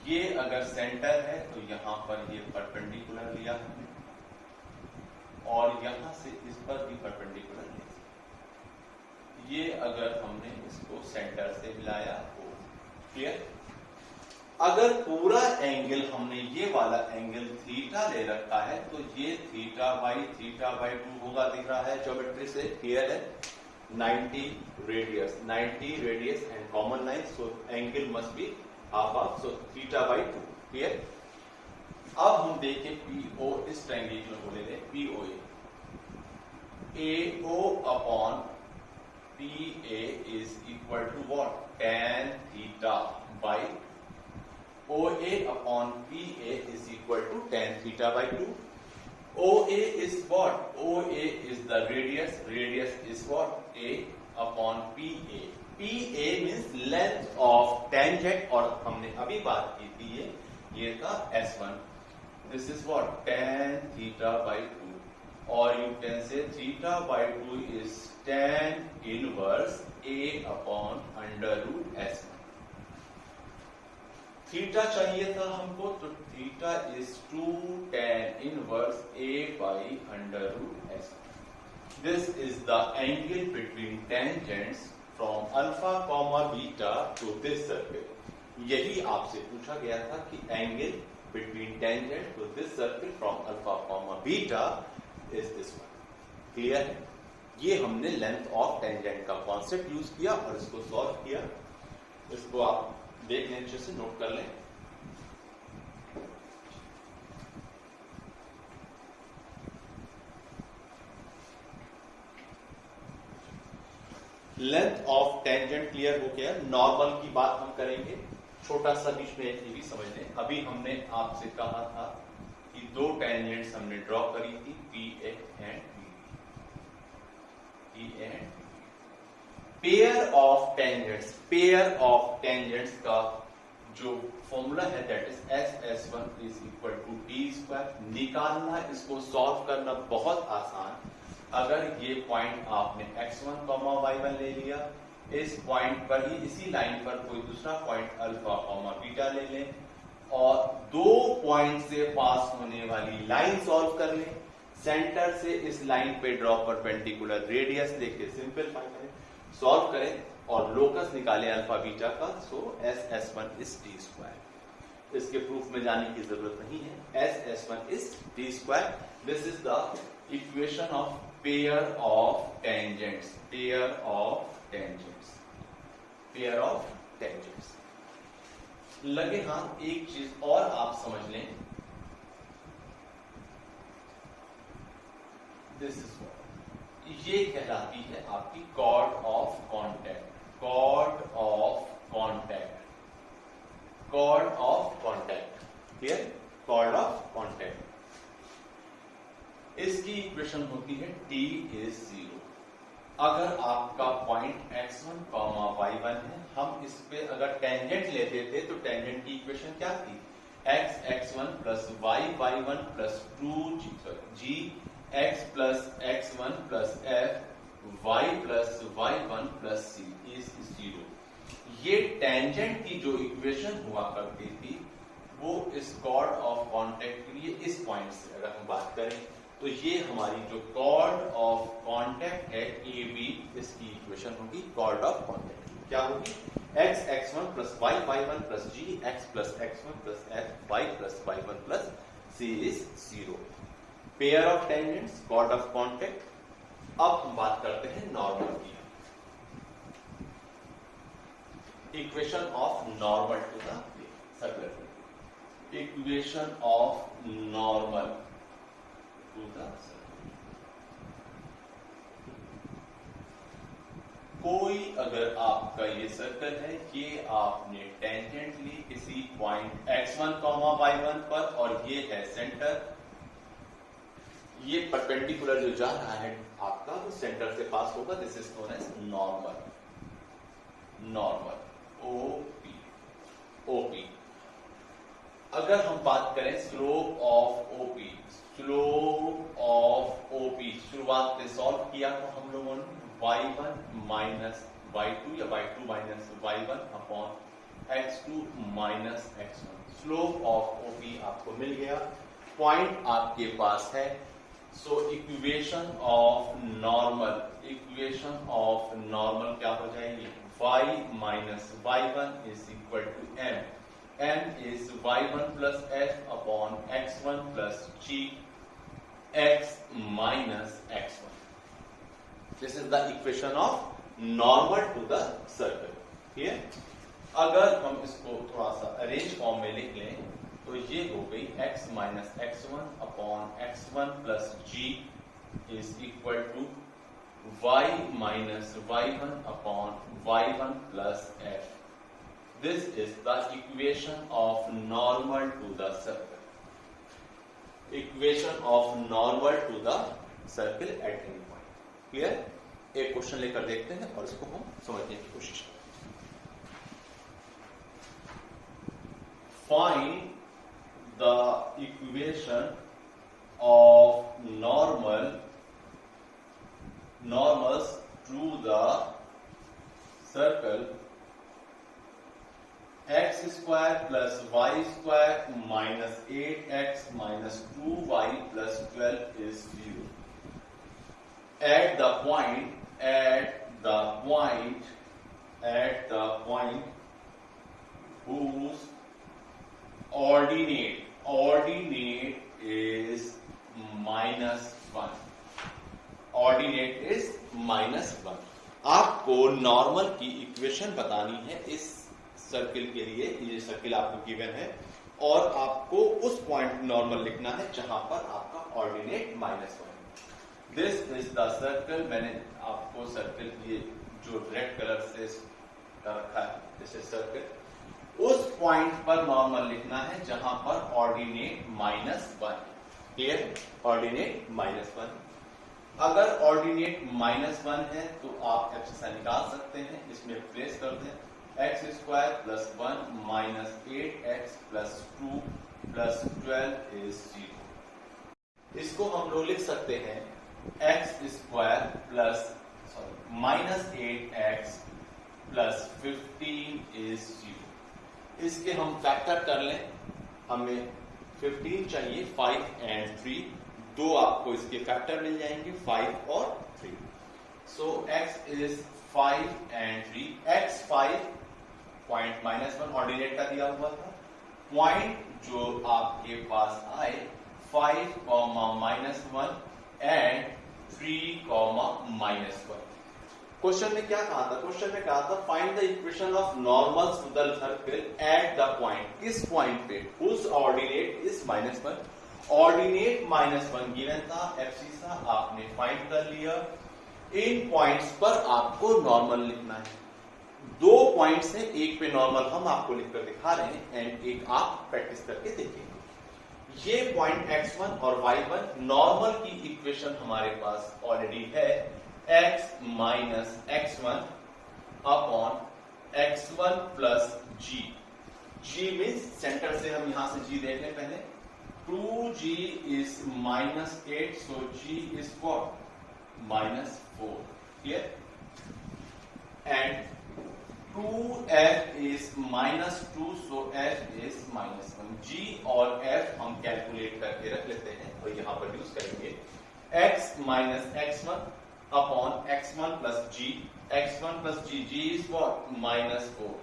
ये अगर सेंटर है तो यहां पर ये परपेंडिकुलर लिया हमने और यहां से इस पर भी परपेंडिकुलर लिया। ये अगर हमने इसको सेंटर से मिलाया तो क्लियर? अगर पूरा एंगल हमने ये वाला एंगल थीटा ले रखा है तो ये थीटा बाई 2 होगा, दिख रहा है ज्योमेट्री से, क्लियर है? 90 radius and common line, so angle must be half, so theta by 2। Clear? अब हम देखें PO, इस ट्रायंगल को ले लें POA, AO upon PA is equal to what? Tan theta by OA upon PA is equal to tan theta by 2. OA is what? OA is the radius. Radius is what? A upon PA. PA means length of tangent, और हमने अभी बात की थी ये था S1. This is what? Tan theta by 2. Or you can say theta by 2 is tan inverse A upon under root S1. Theta चाहिए था हमको, तो theta is 2 tan inverse A by under root S1. This is the angle between tangents from alpha comma beta to this circle. यही आपसे पूछा गया था कि angle between tangent to this circle from alpha comma beta is this one. Clear है? ये हमने length of tangent का कॉन्सेप्ट यूज किया और इसको सॉल्व किया। इसको आप देख लें, अच्छे से नोट कर लें। लेंथ ऑफ टेंजेंट क्लियर हो गया। नॉर्मल की बात हम करेंगे, छोटा सा बीच में ये भी समझ लें। अभी हमने आपसे कहा था कि दो टेंजेंट्स हमने ड्रॉ करी थी, PA and pair of tangents का जो फॉर्मूला है that is SS1 is equal to T square. निकालना, इसको सॉल्व करना बहुत आसान। अगर ये पॉइंट आपने x1, y1 ले लिया, इस पॉइंट पर ही, इसी लाइन पर कोई दूसरा पॉइंट अल्फा, बीटा ले लें और दो पॉइंट से पास होने वाली लाइन सॉल्व कर लें। सेंटर से इस लाइन पे ड्रॉ परपेंडिकुलर रेडियस लेके सिंपलीफाई करें, सॉल्व करें और लोकस निकालें अल्फा बीटा का। सो SS1 इज टी स्क्वायर। इसके प्रूफ में जाने की जरूरत नहीं है। SS1 is T square. This is the equation of pair of tangents. लगे हाथ एक चीज और आप समझ लें, दिस इज ये कहलाती है आपकी chord of contact. Clear? Chord of contact. इसकी इक्वेशन होती है T इज 0। अगर आपका पॉइंट x1, y1 है, हम इस पे अगर टेंजेंट लेते थे तो टेंजेंट की इक्वेशन क्या थी? x1 plus y1 plus 2g x plus x1 plus f y plus y1 plus c is 0। ये टेंजेंट की जो इक्वेशन हुआ करती थी वो इस कॉर्ड ऑफ कॉन्टैक्ट के लिए इस पॉइंट से अगर हम बात करें तो ये हमारी जो कॉर्ड ऑफ कॉन्टैक्ट है AB, इसकी इक्वेशन होगी कॉर्ड ऑफ कॉन्टैक्ट। क्या होगी? x1 plus y1 plus g x plus x1 plus f y plus y1 plus c is 0। Pair of tangents, chord of contact. अब हम बात करते हैं नॉर्मल की। Equation of normal to the circle. Equation of normal to the circle. कोई अगर आपका ये सर्कल है, ये आपने टेंजेंटली किसी पॉइंट x1, y1 पर, और ये है सेंटर, ये परपेंडिकुलर जो जा रहा है आपका वो सेंटर से पास होगा। This is known as normal. Normal OP. OP अगर हम बात करें slope of OP, slope of OP शुरुआत में सॉल्व किया तो हम लोगों ने y1 माइनस y2 या y2 minus y1 upon x2 minus x1। Slope of OP आपको मिल गया, पॉइंट आपके पास है। So equation of normal, equation of normal क्या हो जाएगी? y minus y1 is equal to m। m is y1 plus f upon x1 plus g x minus x1। This is the equation of normal to the circle. ठीक, अगर हम इसको थोड़ा सा arrange form में लिख लें तो ये हो गई x minus x1 upon x1 plus g is equal to y minus y1 upon y1 plus f। This is the equation of normal to the circle. Equation of normal to the circle at any point. Clear? एक question लेकर देखते हैं और इसको हम समझने की कोशिश करें। Find the equation of normals to the circle x square plus y square minus 8x minus 2y plus 12 is 0 at the point whose ordinate is -1। Ordinate is -1। आपको नॉर्मल की इक्वेशन बतानी है इस सर्किल के लिए। ये सर्किल आपको given है और आपको उस पॉइंट नॉर्मल लिखना है जहां पर आपका ordinate -1। This is the circle. मैंने आपको सर्किल ये जो रेड कलर से रखा है, दिस इज सर्किल। उस पॉइंट पर नॉर्मल लिखना है जहां पर ऑर्डिनेट -1। क्लियर? ऑर्डिनेट -1। अगर ऑर्डिनेट -1 है तो आप एक्स निकाल सकते हैं, इसमें प्लेस कर दें x square plus 1 minus 8x plus 2 plus 12 is 0। इसको हम लोग लिख सकते हैं x square plus minus 8x plus 15 is 0। इसके हम फैक्टर कर लें, हमें 15 चाहिए, 5 एंड 3, दो आपको इसके फैक्टर मिल जाएंगे, 5 और 3। सो x is 5 and 3। x 5 point -1 ordinate का दिया हुआ था। पॉइंट जो आपके पास आए 5, -1 एंड 3, -1। क्वेश्चन में क्या कहा था? क्वेश्चन में कहा था find the equation of normals to the circle at the point. इस पॉइंट पे whose ordinate is -1। Ordinate -1 given था, एब्सिसा आपने फाइंड कर लिया। इन पॉइंट्स पर आपको नॉर्मल लिखना है। दो पॉइंट्स हैं, एक पे नॉर्मल हम आपको लिखकर दिखा रहे हैं एंड एक आप प्रैक्टिस करके देखेंगे। ये पॉइंट x1 और y1 नॉर्मल की इक्वेशन हमारे पास ऑलरेडी है, x minus x1 upon x1 plus g। g means centre से हम यहां से g देख लें पहले। 2g is -8, so g is what? -4. Clear? And 2f is -2, so f is -1. g और f हम कैलकुलेट करके रख लेते हैं और यहां पर यूज करेंगे। x minus x1 upon x1 plus g। x1 plus g is what? -4.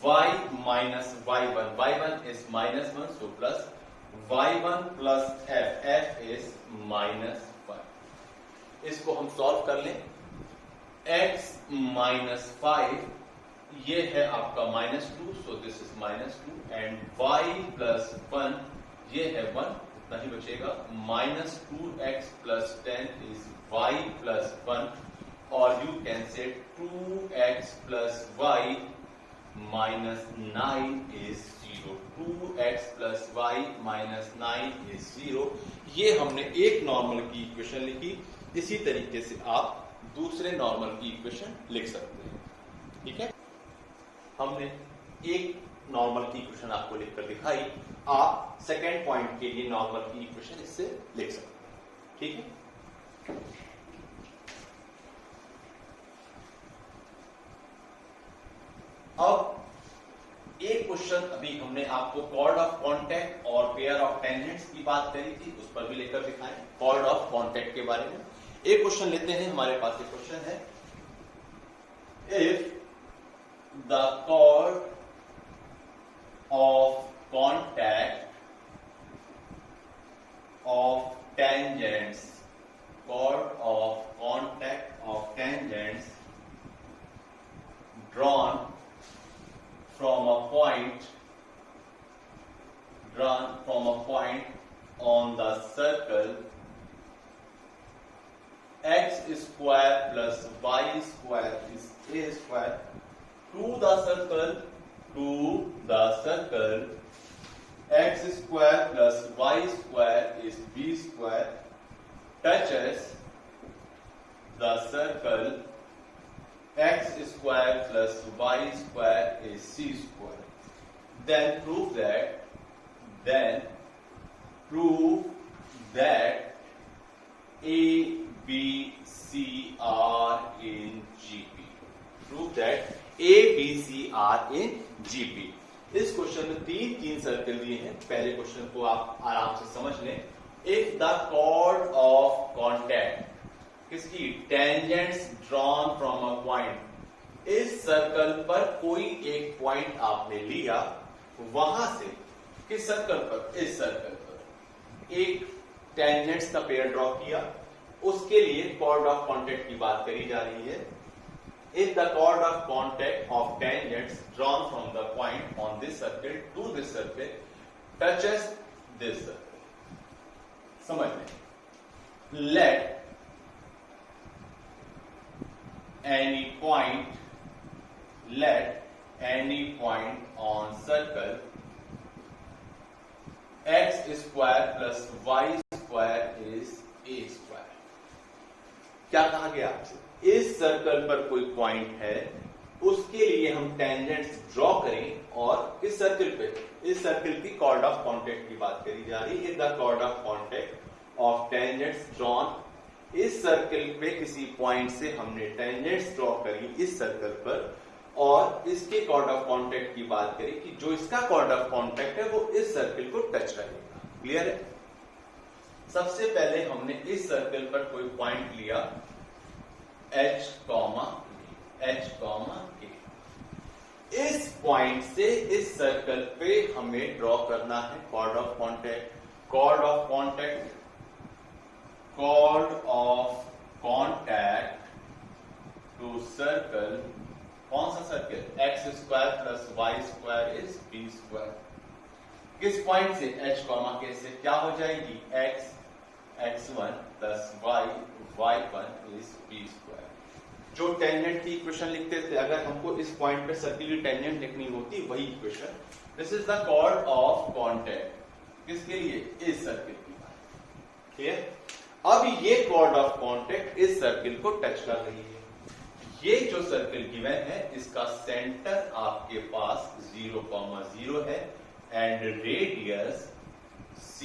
y minus y1, y1 is -1, so plus y1 plus f, f is -1। इसको हम सॉल्व कर लें। x माइनस 5 ये है आपका -2, so this is -2 and y plus 1 ये है 1, इतना ही बचेगा। -2x plus 10 is y plus 1 और यू कैन से 2x plus y minus 9 is 0। 2x plus y minus 9 is 0। ये हमने एक नॉर्मल की इक्वेशन लिखी। इसी तरीके से आप दूसरे नॉर्मल की इक्वेशन लिख सकते हैं। ठीक है, हमने एक नॉर्मल की इक्वेशन आपको लिखकर दिखाई। आप सेकेंड पॉइंट के लिए नॉर्मल की इक्वेशन इससे लिख सकते हैं। ठीक है, अब एक क्वेश्चन अभी हमने आपको कॉर्ड ऑफ कॉन्टैक्ट और पेयर ऑफ टेंजेंट्स की बात करी थी, उस पर भी लेकर दिखाएं। कॉर्ड ऑफ कॉन्टैक्ट के बारे में एक क्वेश्चन लेते हैं। हमारे पास एक क्वेश्चन है, if the chord of contact of tangents, chord of contact of tangents drawn from a point on the circle x square plus y square is a square to the circle x square plus y square is b square touches the circle x square plus y square is c square. Then prove that A, B, C are in GP. Prove that A, B, C are in GP. इस question में तीन circle दिए हैं। पहले question को आप आराम से समझ लें। If the chord of contact किसकी, tangents drawn from a point, इस सर्कल पर कोई एक पॉइंट आपने लिया, वहां से किस सर्कल पर, इस सर्कल पर एक टेंजेंट्स का पेयर ड्रॉ किया, उसके लिए कॉर्ड ऑफ कॉन्टैक्ट की बात करी जा रही है। If the chord of contact of tangents drawn from the point on this circle to this circle touches this circle, समझ लें। Let any point on circle x square plus y square is a square। क्या कहा गया आपसे, इस circle पर कोई point है, उसके लिए हम टेंजेंट्स ड्रॉ करें और किस सर्कल पे, इस सर्कल की कॉर्ड ऑफ कॉन्टैक्ट की बात करी जा रही है। The chord of contact of tangents drawn, इस सर्कल पे किसी पॉइंट से हमने टेंजेंट्स ड्रॉ करी इस सर्कल पर और इसके कॉर्ड ऑफ कॉन्टैक्ट की बात करी कि जो इसका कॉर्ड ऑफ कॉन्टैक्ट है वो इस सर्कल को टच रहेगा। क्लियर है। सबसे पहले हमने इस सर्कल पर कोई पॉइंट लिया h, k। इस पॉइंट से इस सर्कल पे हमें ड्रॉ करना है chord of contact. Chord of contact to circle, कौन सा circle, x square plus Y square is b square. किस पॉइंट से, h, k से क्या हो जाएगी, x1 plus y1 is b square. जो टेंजेंट की इक्वेशन लिखते थे, अगर हमको इस पॉइंट पे सर्कल की टेंजेंट लिखनी होती, वही equation. This is the chord of contact, किसके लिए, इस सर्कल की बात। क्लियर। अब ये कॉर्ड ऑफ कॉन्टैक्ट इस सर्कल को टच कर रही है। ये जो सर्कल गिवन है, इसका सेंटर आपके पास 0,0 है एंड रेडियस c।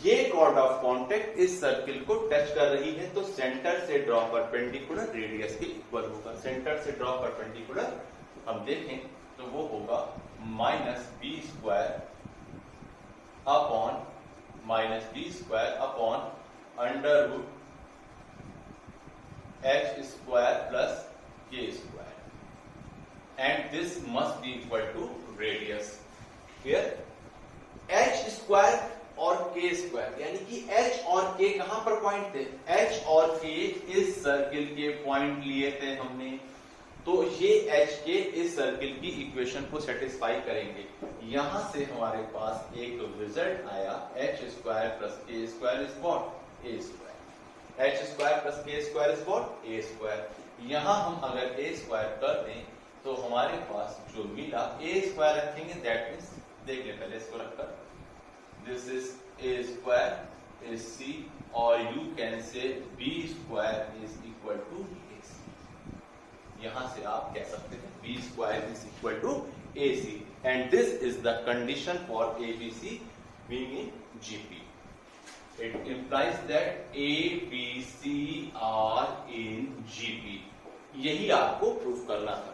ये कॉर्ड ऑफ कॉन्टैक्ट इस सर्कल को टच कर रही है, तो सेंटर से ड्रॉ परपेंडिकुलर रेडियस के इक्वल होगा। सेंटर से ड्रॉ परपेंडिकुलर हम देखें तो वो होगा -b square upon under root h square plus k square and this must be equal to radius. Clear. h square और के स्क्वायर, यानी कि h और k कहां पर पॉइंट थे? h और k इस सर्किल के पॉइंट लिए थे हमने, तो ये h के इस सर्किल की इक्वेशन को सेटिस्फाई करेंगे। यहां से हमारे पास एक रिजल्ट आया h square plus k square is what? a square. h square plus k square is what? a square. यहां हम अगर a स्क्वायर कर दें तो हमारे पास जो मिला, a स्क्वायर रखेंगे, दैट मीन्स देख ले पहले इसको रखकर, this is a square is c, और you can say b square is equal to ac। यहां से आप कह सकते हैं b square is equal to ac, and this is the condition for abc being in gp। It implies that A, B, C are in GP। यही आपको proof करना था।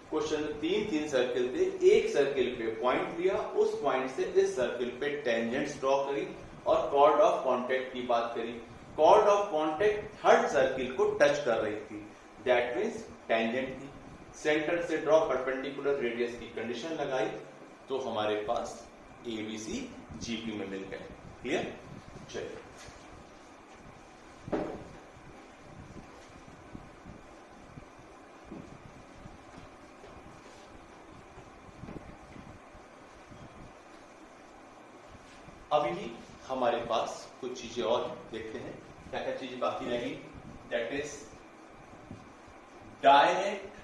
क्वेश्चन में तीन सर्किल थे, एक सर्किल पे पॉइंट लिया, उस पॉइंट से इस सर्किल पे टेंजेंट्स ड्रॉ करी और कॉर्ड ऑफ कांटेक्ट की बात करी। Chord of contact third circle को टच कर रही थी, दैट मीन्स टेंजेंट थी। सेंटर से ड्रॉ परपेंडिकुलर रेडियस की कंडीशन लगाई तो हमारे पास ABC GP में मिल गए। क्लियर? चलिए अभी भी हमारे पास कुछ चीजें और देखते हैं, क्या क्या चीजें बाकी लगी। That is direct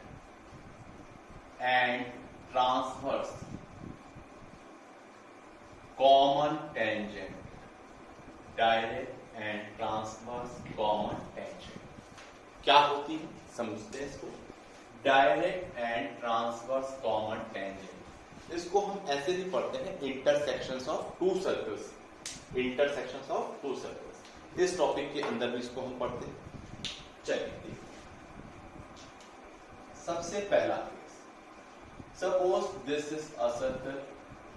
and transverse common tangent. Direct and transverse common tangent क्या होती है, समझते हैं इसको। Direct and transverse common tangent, इसको हम ऐसे भी पढ़ते हैं, intersections of to circles. Intersections of to circles, इस टॉपिक के अंदर भी इसको हम पढ़ते हैं। चलिए सबसे पहला case, suppose this is a circle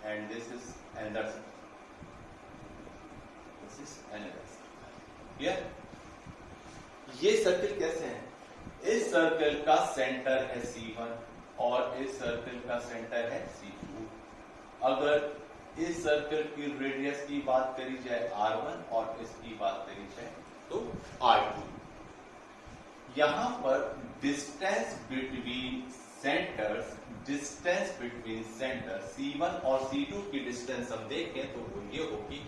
and this is another circle, this is another circle. Clear? ये सर्कल कैसे हैं? इस सर्कल का सेंटर है C1 और इस सर्कल का सेंटर है C2। अगर इस सर्कल की रेडियस की बात करी जाए R1 और इसकी बात करी जाए तो R2। यहां पर distance between centres, distance between centre C1 और C2 की डिस्टेंस हम देखें तो वो ये होगी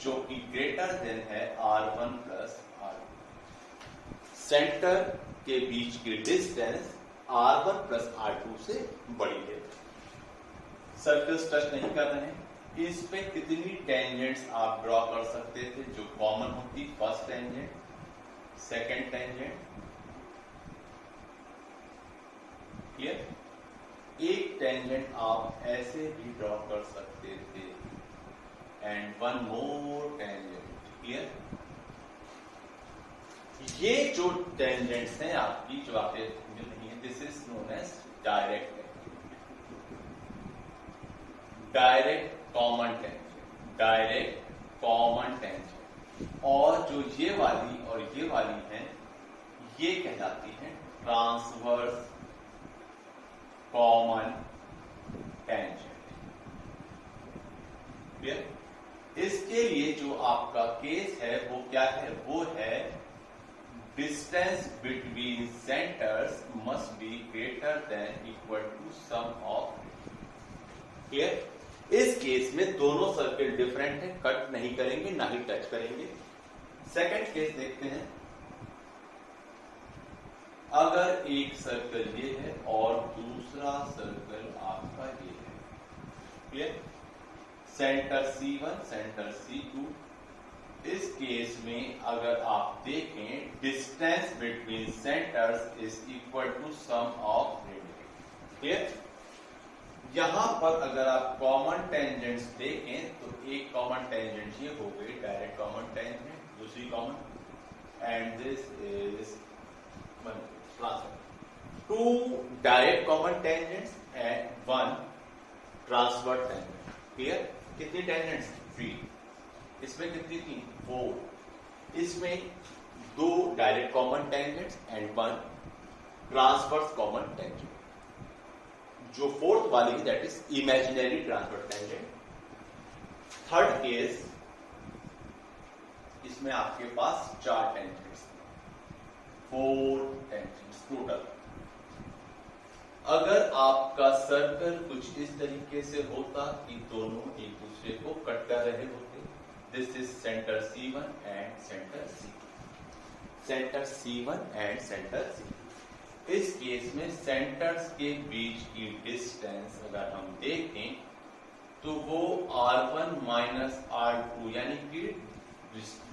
जो कि ग्रेटर देन है R1 प्लस R2। सेंटर के बीच की डिस्टेंस R1 प्लस R2 से बड़ी है। सर्कल्स टच नहीं कर रहे हैं, इस पे कितनी टेंजेंट्स आप ड्रॉ कर सकते थे जो कॉमन होती? First tangent, second tangent. Clear? एक टेंजेंट आप ऐसे भी ड्रॉ कर सकते थे, and one more tangent. Clear? ये जो टेंजेंट्स हैं आपकी, जो आपके मिल रही है, this is known as direct direct common tangent. Direct common tangent. और जो ये वाली और ये वाली हैं, ये कहलाती हैं ट्रांसवर्स कॉमन टेंजेंट। क्लियर? इसके लिए जो आपका केस है वो क्या है? वो है distance between centres must be greater than equal to sum of. Clear? इस केस में दोनों सर्किल डिफरेंट है, कट नहीं करेंगे ना ही टच करेंगे। सेकंड केस देखते हैं। अगर एक सर्कल ये है और दूसरा सर्कल आपका ये है, clear? Centre C1, centre C2। इस केस में अगर आप देखें, distance between centres is equal to sum of radius. Clear? यहां पर अगर आप कॉमन टेंजेंट्स देखें तो एक कॉमन टेंजेंट ये हो गई डायरेक्ट कॉमन टेंजेंट, दूसरी common, and this is two direct common tangents and one transverse tangent. Clear? कितनी टेंजेंट्स? 3। इसमें कितनी थी? 4। इसमें 2 direct common tangents and 1 transverse common tangent. जो फोर्थ वाली that is imaginary transverse tangent. Third case, इसमें आपके पास 4 टेंजेंट्स, 4 टेंजेंट्स टोटल। अगर आपका सर्कल कुछ इस तरीके से होता कि दोनों एक दूसरे को कट कर रहे होते, this is centre C1 and centre C2, centre C1 and centre C2। इस केस में सेंटर्स के बीच की डिस्टेंस अगर हम देखें तो वो R1 माइनस R2 यानी कि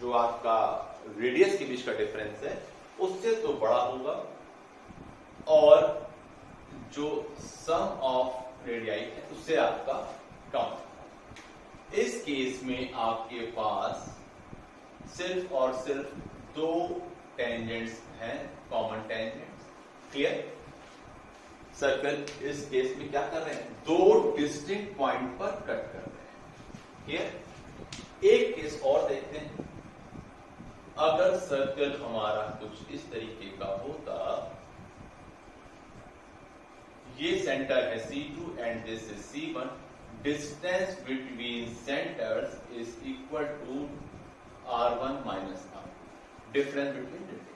जो आपका रेडियस के बीच का डिफरेंस है उससे तो बड़ा होगा, और जो सम ऑफ रेडियाई है उससे आपका कम। इस केस में आपके पास सिर्फ और सिर्फ 2 टेंजेंट्स हैं, कॉमन टेंजेंट्स। क्लियर? सर्कल इस केस में क्या कर रहे हैं, 2 डिस्टिंक्ट पॉइंट पर कट कर रहे हैं। क्लियर? एक केस और देखते हैं। अगर सर्कल हमारा कुछ इस तरीके का होता, ये सेंटर है C2 and this is C1, distance between centres is equal to R1 minus R2, difference between distance.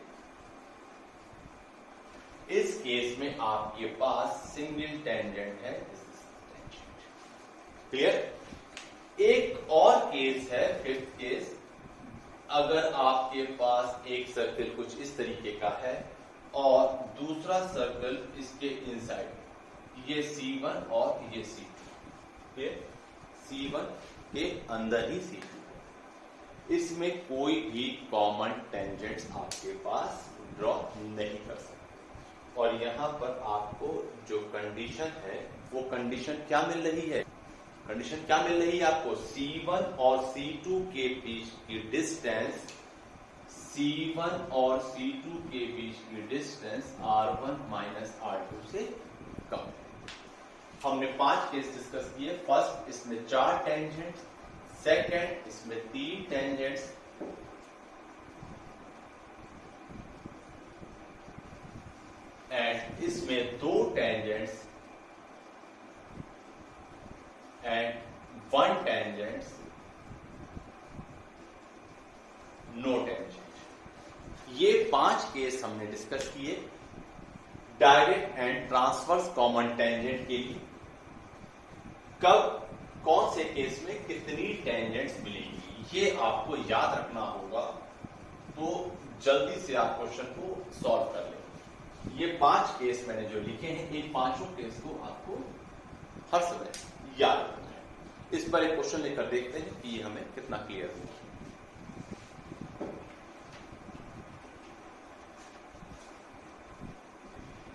इस केस में आपके पास सिंगल टेंजेंट है, क्लियर? एक और केस है, 5th केस। अगर आपके पास एक सर्कल कुछ इस तरीके का है और दूसरा सर्कल इसके इनसाइड, ये C1 और ये C2, ये C1 के अंदर ही C2, इसमें कोई भी कॉमन टेंजेंट्स आपके पास ड्रॉ नहीं कर सकते। और यहां पर आपको जो कंडीशन है वो कंडीशन क्या मिल रही है, कंडीशन क्या मिल रही है आपको, C1 और C2 के बीच की डिस्टेंस, C1 और C2 के बीच की डिस्टेंस R1 माइनस R2 से कम। हमने 5 केस डिस्कस किए। फर्स्ट, इसमें 4 टेंजेंट्स, सेकंड इसमें 3 टेंजेंट्स, एंड इसमें 2 tangents and 1 tangents, no tangent. ये 5 केस हमने डिस्कस किए direct and transverse common tangent के लिए। कब, कौन से केस में कितनी टेंजेंट्स मिलेंगी, ये आपको याद रखना होगा, तो जल्दी से आप क्वेश्चन को सॉल्व कर लेंगे। ये 5 केस मैंने जो लिखे हैं, इन 5 केस को आपको हर समय याद रखना है। इस पर एक क्वेश्चन लेकर देखते हैं कि ये हमें कितना क्लियर हुआ।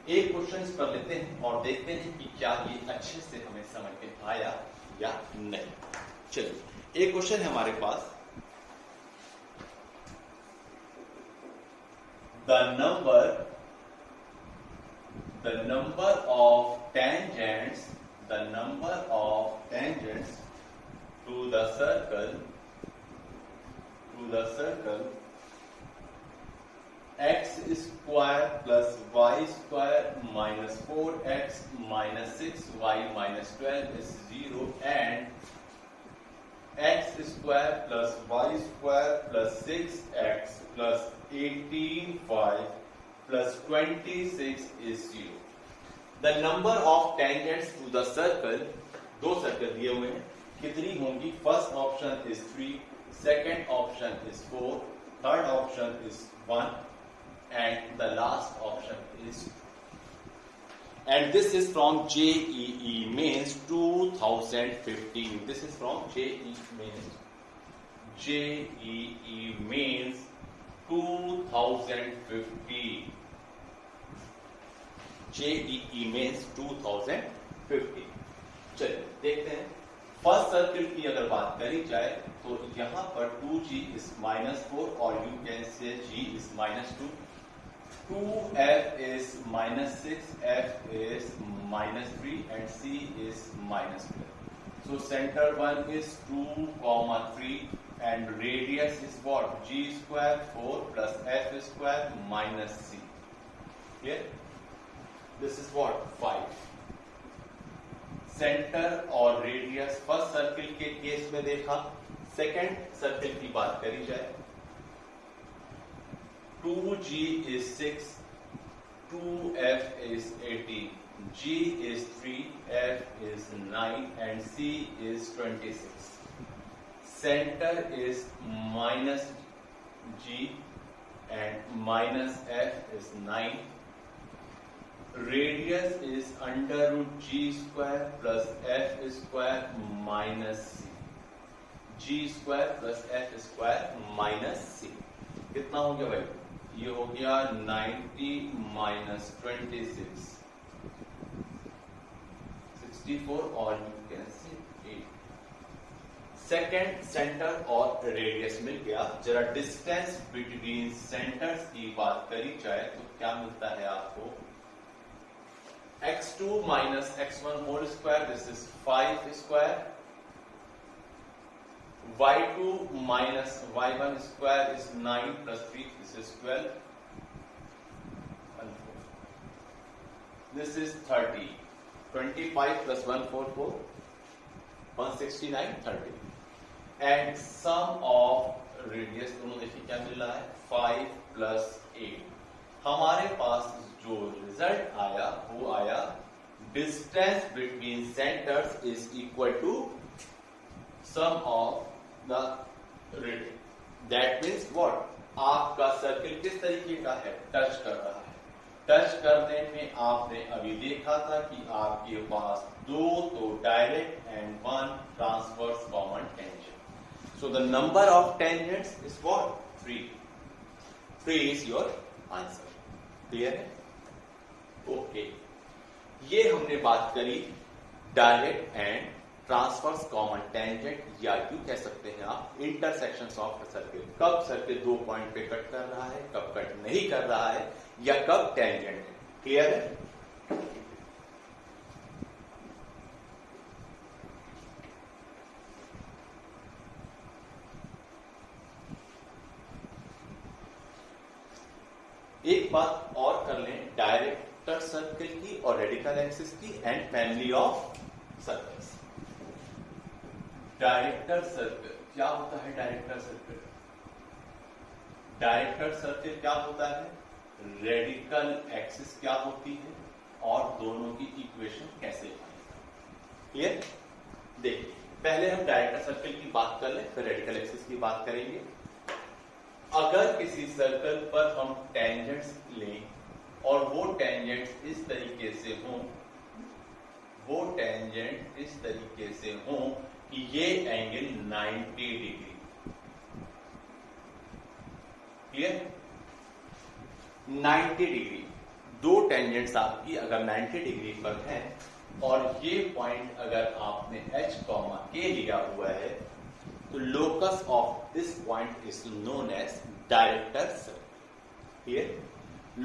एक क्वेश्चन इस पर लेते हैं और देखते हैं कि क्या ये अच्छे से हमें समझ में आया या नहीं। चलिए, एक क्वेश्चन है हमारे पास, the number of tangents to the circle x square plus y square minus 4x minus 6y minus 12 is 0 and x square plus y square plus 6x plus 18y plus 26 is 0. The number of tangents to the circle, 2 circle दिए हुए हैं, कितनी होंगी? First option is 3, second option is 4, third option is 1 and the last option is 2. And this is from JEE Mains 2015. This is from JEE Mains 2015. JEE Mains 2015. चलिए देखते हैं। First circle की अगर बात करी जाए तो यहां पर 2G is -4 और you can say G is -2. 2F is -6, F is -3 and C is -12. So center 1 is 2, 3 and radius is what? G square 4 plus F square minus C. Clear? This is what? 5. Centre और radius first circle के case में देखा। Second circle की बात करी जाए 2G is 6, 2F is 18, G is 3, F is 9, and C is 26. Center is minus G and minus F is 9. Radius is under root G square plus F square minus C. G square plus F square minus C. कितना हो गया भाई? ये हो गया 90 minus 26, 64, और you can see 8. Second centre और radius मिल गया. जरा डिस्टेंस बिटवीन सेंटर्स की बात करी जाए तो क्या मिलता है आपको? x2 minus x1 whole square, this is 5 square. y2 minus y1 square is 9 plus 3, this is 12. This is 30. 25 plus 144, 169, 30. And sum of radius, दोनों देखिए क्या मिल रहा है? 5 plus 8. हमारे पास जो रिजल्ट आया वो आया distance between centres is equal to sum of the radius. That means what? आपका सर्किल किस तरीके का है? टच कर रहा है. टच करने में आपने अभी देखा था कि आपके पास दो तो direct and one transverse common tangent. So the number of tangents is what? 3. 3 is your answer. Clear है? ओके. ये हमने बात करी direct and transverse common tangent, या यूं कह सकते हैं आप इंटरसेक्शंस ऑफ सर्किल. कब सर्किल दो पॉइंट पे कट कर रहा है, कब कट नहीं कर रहा है, या कब टेंजेंट है. क्लियर है? एक बात और कर लें डायरेक्टर सर्किल की और रेडिकल एक्सिस की and family of circles. Director circle क्या होता है? डायरेक्टर सर्किल, डायरेक्टर सर्किल क्या होता है? रेडिकल एक्सिस क्या होती है और दोनों की इक्वेशन कैसे आएगा. क्लियर? देखिए, पहले हम डायरेक्टर सर्किल की बात कर लें, फिर रेडिकल एक्सिस की बात करेंगे. अगर किसी सर्कल पर हम टेंजेंट्स लें और वो टेंजेंट्स इस तरीके से हों, वो टेंजेंट इस तरीके से हों कि ये एंगल 90 डिग्री. क्लियर? 90 डिग्री. दो टेंजेंट्स आपकी अगर 90 डिग्री पर हैं और ये पॉइंट अगर आपने H, K लिया हुआ है, तो locus of this point is known as director circle. Here,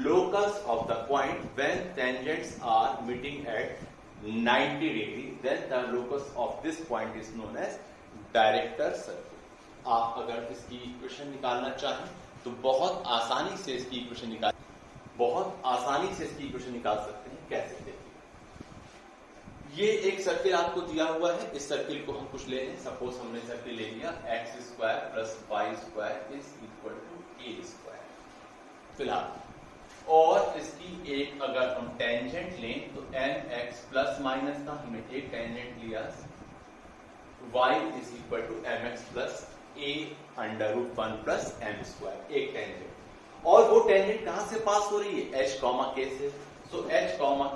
locus of the point when tangents are meeting at 90 degree, then the locus of this point is known as director circle. आप अगर इसकी equation निकालना चाहें तो बहुत आसानी से इसकी इक्वेशन निकाल सकते हैं. कैसे? देखिए, ये एक सर्किल आपको दिया हुआ है. इस सर्किल को हम कुछ ले लें. सपोज हमने सर्किल ले लिया x square plus Y square is equal to a square फिलहाल. और इसकी एक अगर हम टेंजेंट लें तो mx प्लस माइनस का हमने एक टेंजेंट लिया, y is equal to mx plus a under root 1 plus m square, एक टेंजेंट. और वो टेंजेंट कहां से पास हो रही है? h, k से. So H,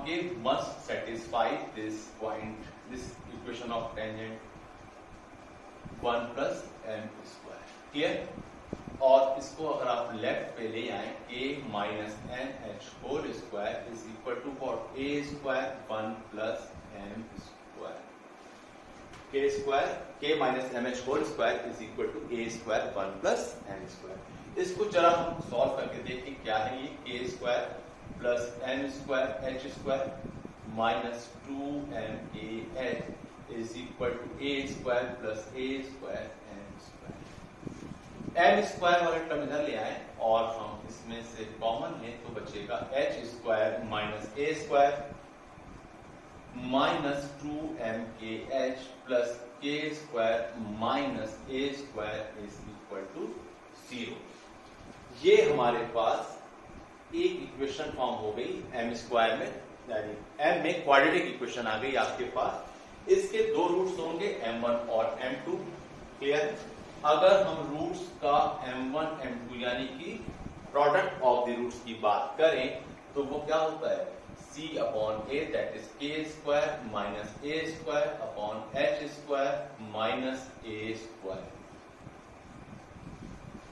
K must satisfy this point, this equation of tangent 1 plus m square. Clear? और इसको अगर आप लेफ्ट पे ले आए, k minus n h whole square is equal to what? a square 1 plus m square. k minus m h whole square is equal to a square 1 plus m square. इसको जरा हम सॉल्व करके देखें क्या है ये. k square plus m square h square minus 2mah is equal to a square plus a square m square. m square वाला term इधर ले आए और हम इसमें से कॉमन लें तो बचेगा h square minus a square minus 2mkh plus k square minus a square is equal to 0. ये हमारे पास एक इक्वेशन फॉर्म हो गई m स्क्वायर में, यानी m में क्वाड्रेटिक इक्वेशन आ गई आपके पास। इसके दो रूट्स होंगे m1 और m2। क्लियर? अगर हम रूट्स का m1 m2 यानी कि प्रोडक्ट ऑफ द रूट्स की बात करें तो वो क्या होता है, c upon a that is k square minus a square upon h square minus a square.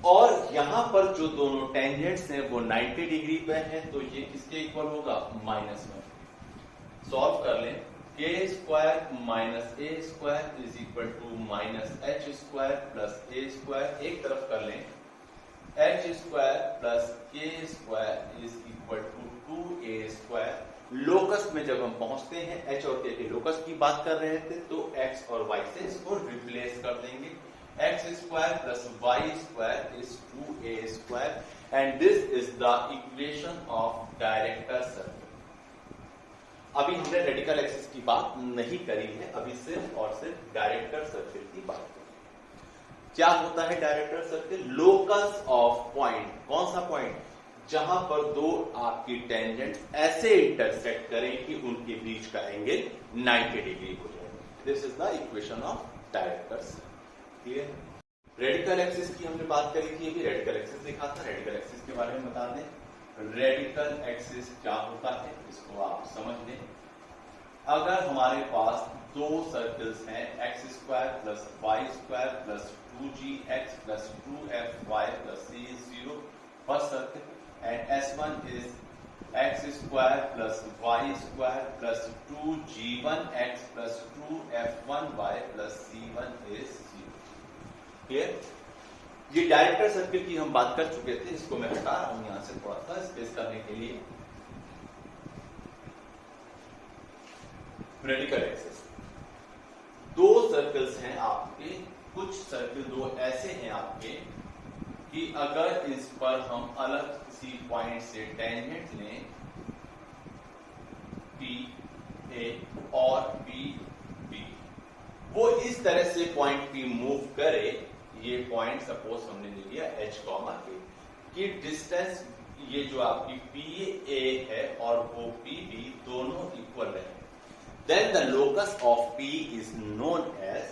और यहां पर जो दोनों टेंजेंट्स हैं वो 90 डिग्री पे हैं, तो ये किसके इक्वल होगा, -1। सॉल्व कर लें, k square minus a square is equal to minus h square plus a square. एक तरफ कर लें, h square plus k square is equal to 2a square. Locus में जब हम पहुंचते हैं h और k के लोकस की बात कर रहे थे तो x और y से इसको रिप्लेस कर देंगे। x square plus y square is 2a square and this is the equation of director circle. अभी हमने रेडिकल एक्सिस की बात नहीं करी है, अभी सिर्फ और सिर्फ डायरेक्टर सर्किल की बात करें। क्या होता है director circle? Locus of point. कौन सा पॉइंट? जहां पर दो आपकी टेंजेंट्स ऐसे इंटरसेक्ट करें कि उनके बीच का एंगल 90 डिग्री हो जाए। This is the equation of director circle. Clear? Radical axis की हमने बात करी थी, अभी रेडिकल एक्सिस लिखा था। रेडिकल एक्सिस के बारे में बता दें, रेडिकल एक्सिस क्या होता है इसको आप समझ लें। अगर हमारे पास दो सर्कल्स हैं x square plus y square plus 2gx plus 2fy plus c is 0 first circle, and s1 is x square plus y square plus 2g1x plus 2f1y plus c1 is 0। Clear? ये director circle की हम बात कर चुके थे, इसको मैं हटा रहा हूं यहां से थोड़ा सा स्पेस करने के लिए। रेडिकल एक्सिस, दो सर्कल्स हैं आपके, कुछ सर्कल दो ऐसे हैं आपके कि अगर इस पर हम अलग किसी पॉइंट से टेंजेंट लें P A और P B, वो इस तरह से पॉइंट P मूव करे। ये पॉइंट सपोज हमने ले लिया H कॉमा K की डिस्टेंस, ये जो आपकी PA है और वो PB दोनों इक्वल रहे, then the locus of P is known as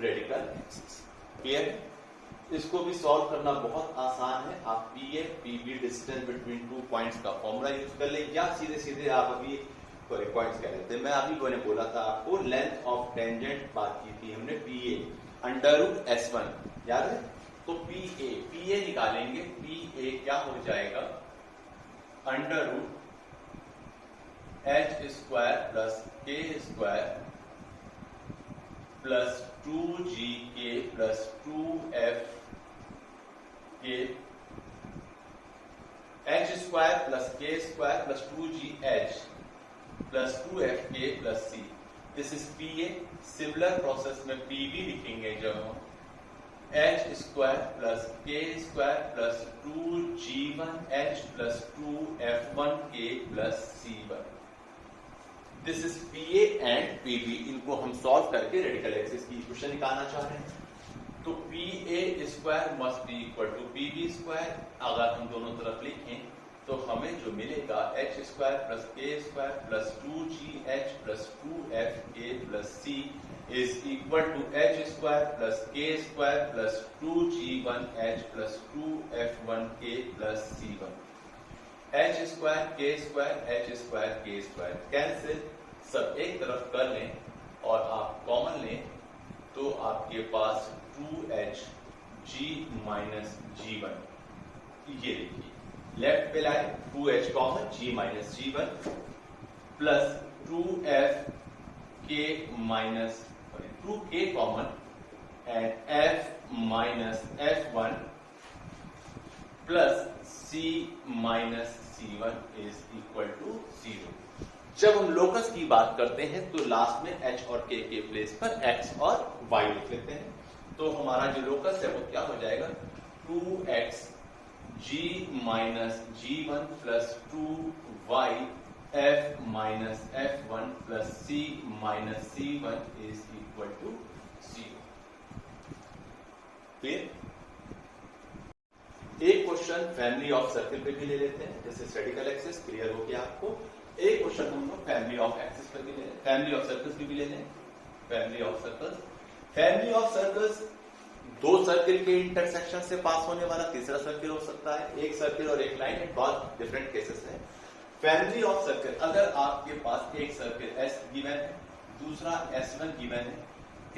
radical axis। Clear? इसको भी सॉल्व करना बहुत आसान है। आप PA PB distance between two points का फॉर्मूला यूज कर ले, या सीधे सीधे आप अभी पॉइंट्स कह लेते हैं। मैं अभी मैंने बोला था आपको लेंथ ऑफ टेंजेंट बात की थी हमने, PA अंडर रूट S1, याद है? तो PA निकालेंगे, PA क्या हो जाएगा, under root h square plus k square plus 2gk plus 2f k, h square plus k square plus 2gh plus 2fk plus c। This is PA। Similar process में PB लिखेंगे जब हम h square plus k square plus 2g1h plus 2f1k plus c1। This is PA and PB। इनको हम solve करके radical axis की equation निकालना चाह रहे हैं। तो PA square must be equal to PB square. अगर हम दोनों तरफ लिखें तो हमें जो मिलेगा h square plus k square plus 2gh plus 2fk plus c is equal to h square plus k square plus 2g1h plus 2f1k plus c1। h square k square h square k square cancel, सब एक तरफ कर लें और आप common लें तो आपके पास 2h g माइनस g1, ये लिखिए लेफ्ट पे लाए 2h common g minus g1 plus 2f k minus 2k common and f minus f1 plus c minus c1 is equal to 0। जब हम लोकस की बात करते हैं तो लास्ट में h और k के प्लेस पर x और y लिख लेते हैं। तो हमारा जो लोकस है वो क्या हो जाएगा, 2x g minus g1 plus 2y f minus f1 plus c minus c1 is equal to 0। Clear? एक क्वेश्चन फैमिली ऑफ सर्किल पे भी ले लेते हैं, जैसे स्टेटिकल एक्सिस क्लियर हो गया आपको। एक क्वेश्चन हम लोग फैमिली ऑफ एक्सिस पे भी ले लें, फैमिली ऑफ सर्कल्स भी ले लें। फैमिली ऑफ सर्कल्स दो सर्किल के इंटरसेक्शन से पास होने वाला तीसरा सर्किल हो सकता है, एक सर्किल और एक लाइन, बहुत डिफरेंट केसेस है। फैमिली ऑफ सर्किल, अगर आपके पास एक सर्किल एस गिवन है, दूसरा S1 गिवन है,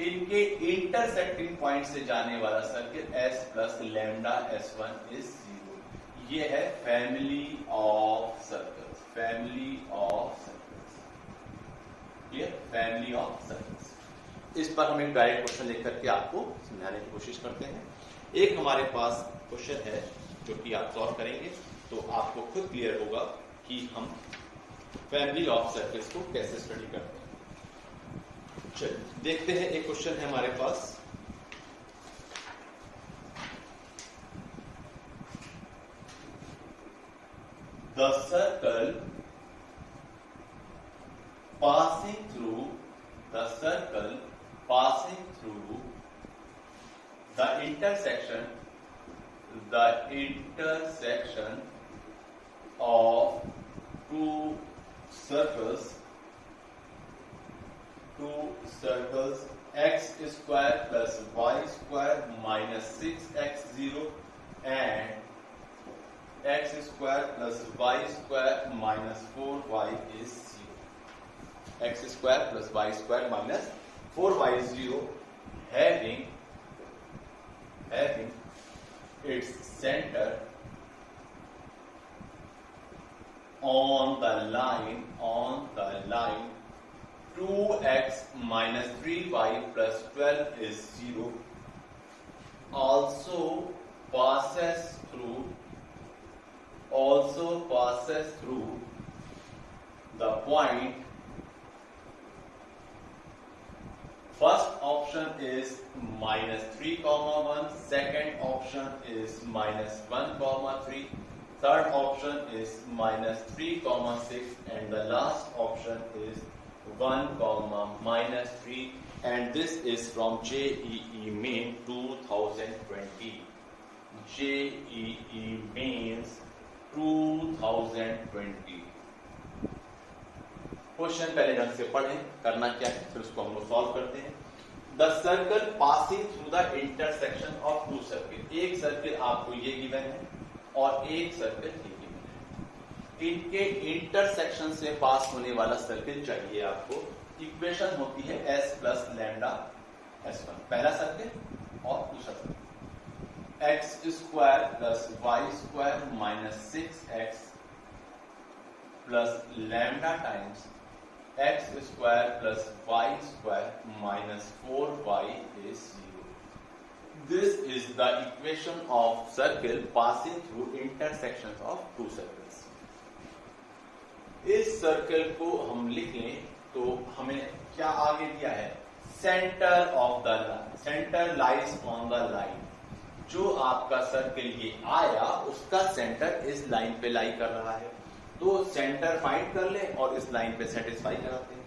इनके इंटरसेक्टिंग पॉइंट से जाने वाला circle S plus lambda S1 is 0। ये है family of circles, family of circles, ये फैमिली ऑफ सर्कल्स। इस पर हम एक डायरेक्ट क्वेश्चन लिख करके आपको समझाने की कोशिश करते हैं। एक हमारे पास क्वेश्चन है जो कि आप सॉल्व करेंगे तो आपको खुद क्लियर होगा कि हम फैमिली ऑफ सर्कल्स को कैसे स्टडी करते हैं। चलिए देखते हैं, एक क्वेश्चन है हमारे पास। The circle passing through the intersection of two circles x square plus y square minus 6x0 and x square plus y square minus 4y is 0. X square plus y square minus 4y is 0, having its center on the line 2x minus 3y plus 12 is 0, also passes through the point. First option is minus 3, 1, second option is minus 1, 3, third option is minus 3, 6, and the last option is 1, minus 3, and this is from JEE Main 2020. JEE Mains 2020। Question पहले ढंग से पढ़ें, करना क्या है, फिर उसको हम लोग सॉल्व करते हैं। The circle passing through the intersection of two circle, एक सर्किल आपको ये गिवन है और एक सर्किल ये गिवन है, इनके इंटरसेक्शन से पास होने वाला सर्किल चाहिए आपको। इक्वेशन होती है S प्लस लैम्डा S1, पहला सर्किल और दूसरा circle. X square plus Y square minus 6x plus lambda times x square plus y square minus 4y is 0. This is the equation of circle passing through intersections of two circles. इस circle को हम लिख लें तो हमें क्या आगे दिया है, centre of the line, centre lies on the line. जो आपका सर्कल ये आया उसका सेंटर इस लाइन पे लाई कर रहा है, तो सेंटर फाइंड कर ले और इस लाइन पे सेटिस्फाई कराते हैं।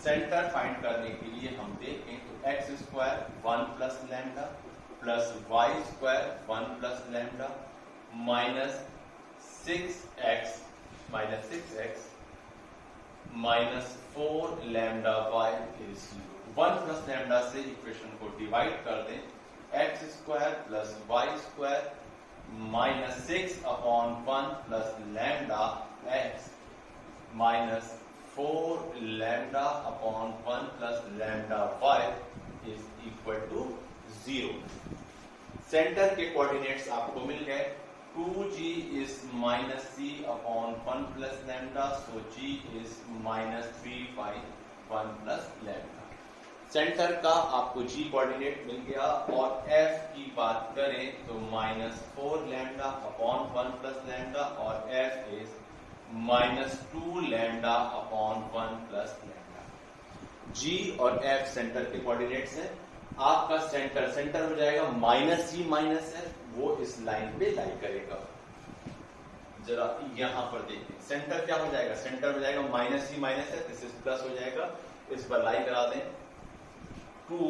सेंटर फाइंड करने के लिए हम देखें तो x square 1 plus lambda plus Y square 1 plus lambda minus 6x minus 4 lambda y is 1 plus lambda से इक्वेशन को डिवाइड कर दें, x square plus Y square minus 6 upon 1 plus lambda x minus 4 lambda upon 1 plus lambda y is equal to 0. Centre के coordinates आपको मिल गए, 2g is minus c upon 1 plus lambda, so g is minus 3 by 1 plus lambda. Centre का आपको g coordinate मिल गया और f की बात करें तो minus 4 lambda upon 1 plus lambda और f is minus 2 lambda upon 1 plus lambda. G और F सेंटर के कोऑर्डिनेट्स हैं। आपका सेंटर हो जाएगा माइनस जी माइनस एफ, वो इस लाइन पे लाई करेगा। जरा यहां पर देखिए, सेंटर क्या हो जाएगा, सेंटर हो जाएगा minus g minus f, this is plus हो जाएगा, इस पर लाई करा दें। 2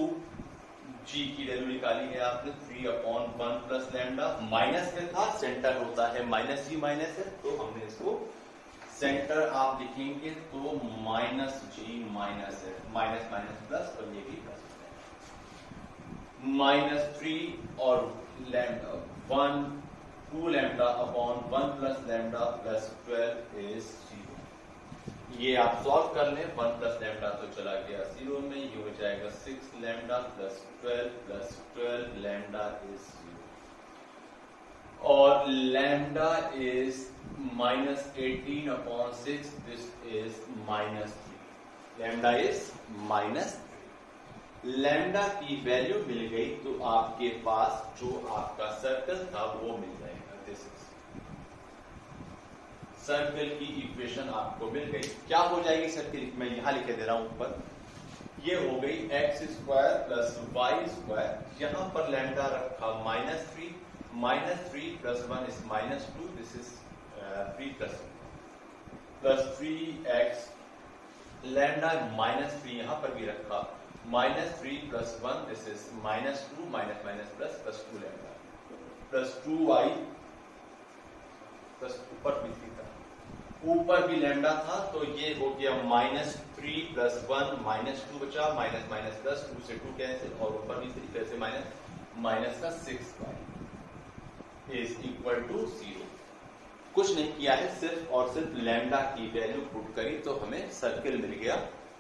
जी की वैल्यू निकाली है आपने 3/1 प्लस लैम्डा, माइनस में था, सेंटर होता है माइनस जी माइनस है, तो हमने इसको सेंटर आप लिखेंगे तो माइनस जी माइनस है, माइनस माइनस प्लस और ये भी प्लस, -3 और lambda 2 lambda upon 1 plus lambda plus 12 is 0। ये आप सॉल्व कर लें, 1 प्लस लैम्डा तो चला गया 0 में, ये हो जाएगा 6 लैम्डा प्लस 12 लैम्डा इज 0 और lambda is -18/6, this is -3, lambda is -3। Lambda की वैल्यू मिल गई तो आपके पास जो आपका सर्कल था वो मिल जाएगा। दिस इज सर्कल की इक्वेशन आपको मिल गई। क्या हो जाएगी सर्कल, मैं यहां लिखे दे रहा हूं ऊपर, ये हो गई x² प्लस y², यहां पर लैम्डा रखा -3, -3 plus 1 is -2, this is 3 plus 3x, lambda -3 यहां पर भी रखा, -3 plus 1 this is -2, minus plus 2 lambda plus 2y plus ऊपर भी लैम्डा था, तो ये हो गया -3 प्लस 1 -2 बचा, माइनस प्लस 2 से 2 कैंसिल और ऊपर भी 3 कैसे माइनस का 6y इज इक्वल टू 0। कुछ नहीं किया है, सिर्फ और सिर्फ लैम्डा की वैल्यू पुट करी तो हमें सर्किल मिल गया।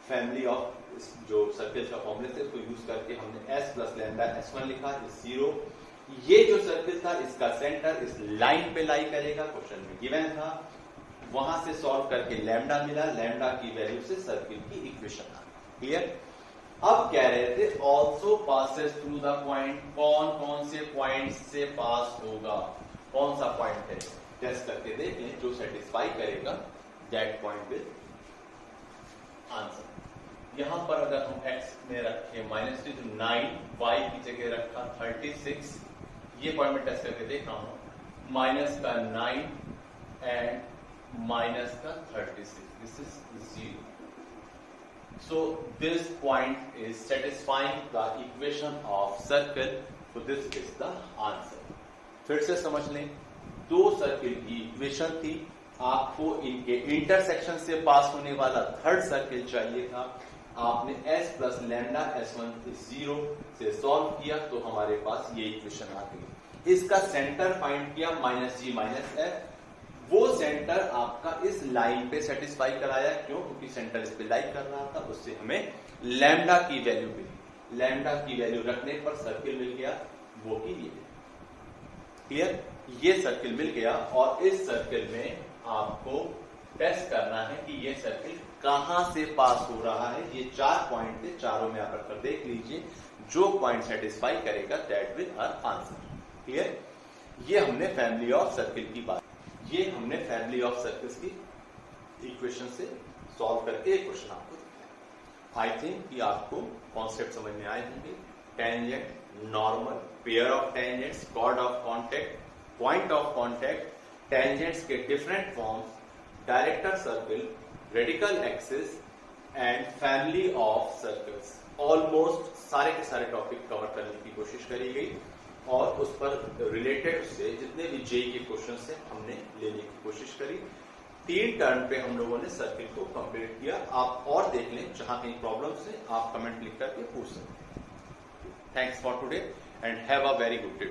फैमिली ऑफ जो सर्किल का फॉर्मूले थे उसको यूज करके हमने s प्लस लैम्डा s1 लिखा इज 0। ये जो सर्किल था इसका सेंटर इस लाइन पे लाई करेगा, क्वेश्चन में गिवन था, वहां से सॉल्व करके लैम्डा मिला, लैम्डा की वैल्यू से सर्किल की इक्वेशन आ गई। क्लियर? अब कह रहे थे also passes through the point, कौन कौन से पॉइंट से पास होगा, कौन सा पॉइंट है, टेस्ट करके देख लें, जो सेटिस्फाई करेगा दैट पॉइंट विल आंसर। यहां पर अगर हम x में रखे -3 तो 9, y की जगह रखा 36, ये पॉइंट में टेस्ट करके देख रहा हूं, माइनस का 9 एंड माइनस का 36, this is 0। So this point is satisfying the equation of circle, so this is the answer। फिर से समझ लें, दो सर्किल की इक्वेशन थी, आपको इनके इंटरसेक्शन से पास होने वाला थर्ड सर्किल चाहिए था, आपने s प्लस लैम्डा s1 0 से सॉल्व किया तो हमारे पास ये इक्वेशन आ गई। इसका सेंटर फाइंड किया -g -f, वो सेंटर आपका इस लाइन पे सेटिस्फाई कराया, क्यों? क्योंकि सेंटर इस पे लाई कर रहा था, उससे हमें लैम्डा की वैल्यू मिली, लैम्डा की वैल्यू रखने पर सर्किल मिल गया, वो की ये। क्लियर? ये सर्किल मिल गया और इस सर्किल में आपको टेस्ट करना है कि ये सर्किल कहां से पास हो रहा है। ये 4 पॉइंट थे, चारों में आप कर देख लीजिए, जो पॉइंट सेटिस्फाई करेगा that will are answer. Clear? ये हमने फैमिली ऑफ सर्किल की बात, ये हमने फैमिली ऑफ सर्किल्स की इक्वेशन से सॉल्व करके क्वेश्चन आपको दिखाया। आई थिंक कि आपको कॉन्सेप्ट समझ में आए होंगे। Tangent, normal, pair of tangents, chord of contact, point of contact, tangents के different forms, director circle, radical axis and family of circles, almost सारे के सारे टॉपिक कवर करने की कोशिश करी गई और उस पर रिलेटेड से जितने भी जेई के क्वेश्चन से हमने लेने की कोशिश करी। 3 टर्न पे हम लोगों ने सर्किल को कंप्लीट किया। आप और देख लें, जहां कहीं प्रॉब्लम्स है आप कमेंट लिख करके पूछ सकते हैं। Thanks for today and have a very good day.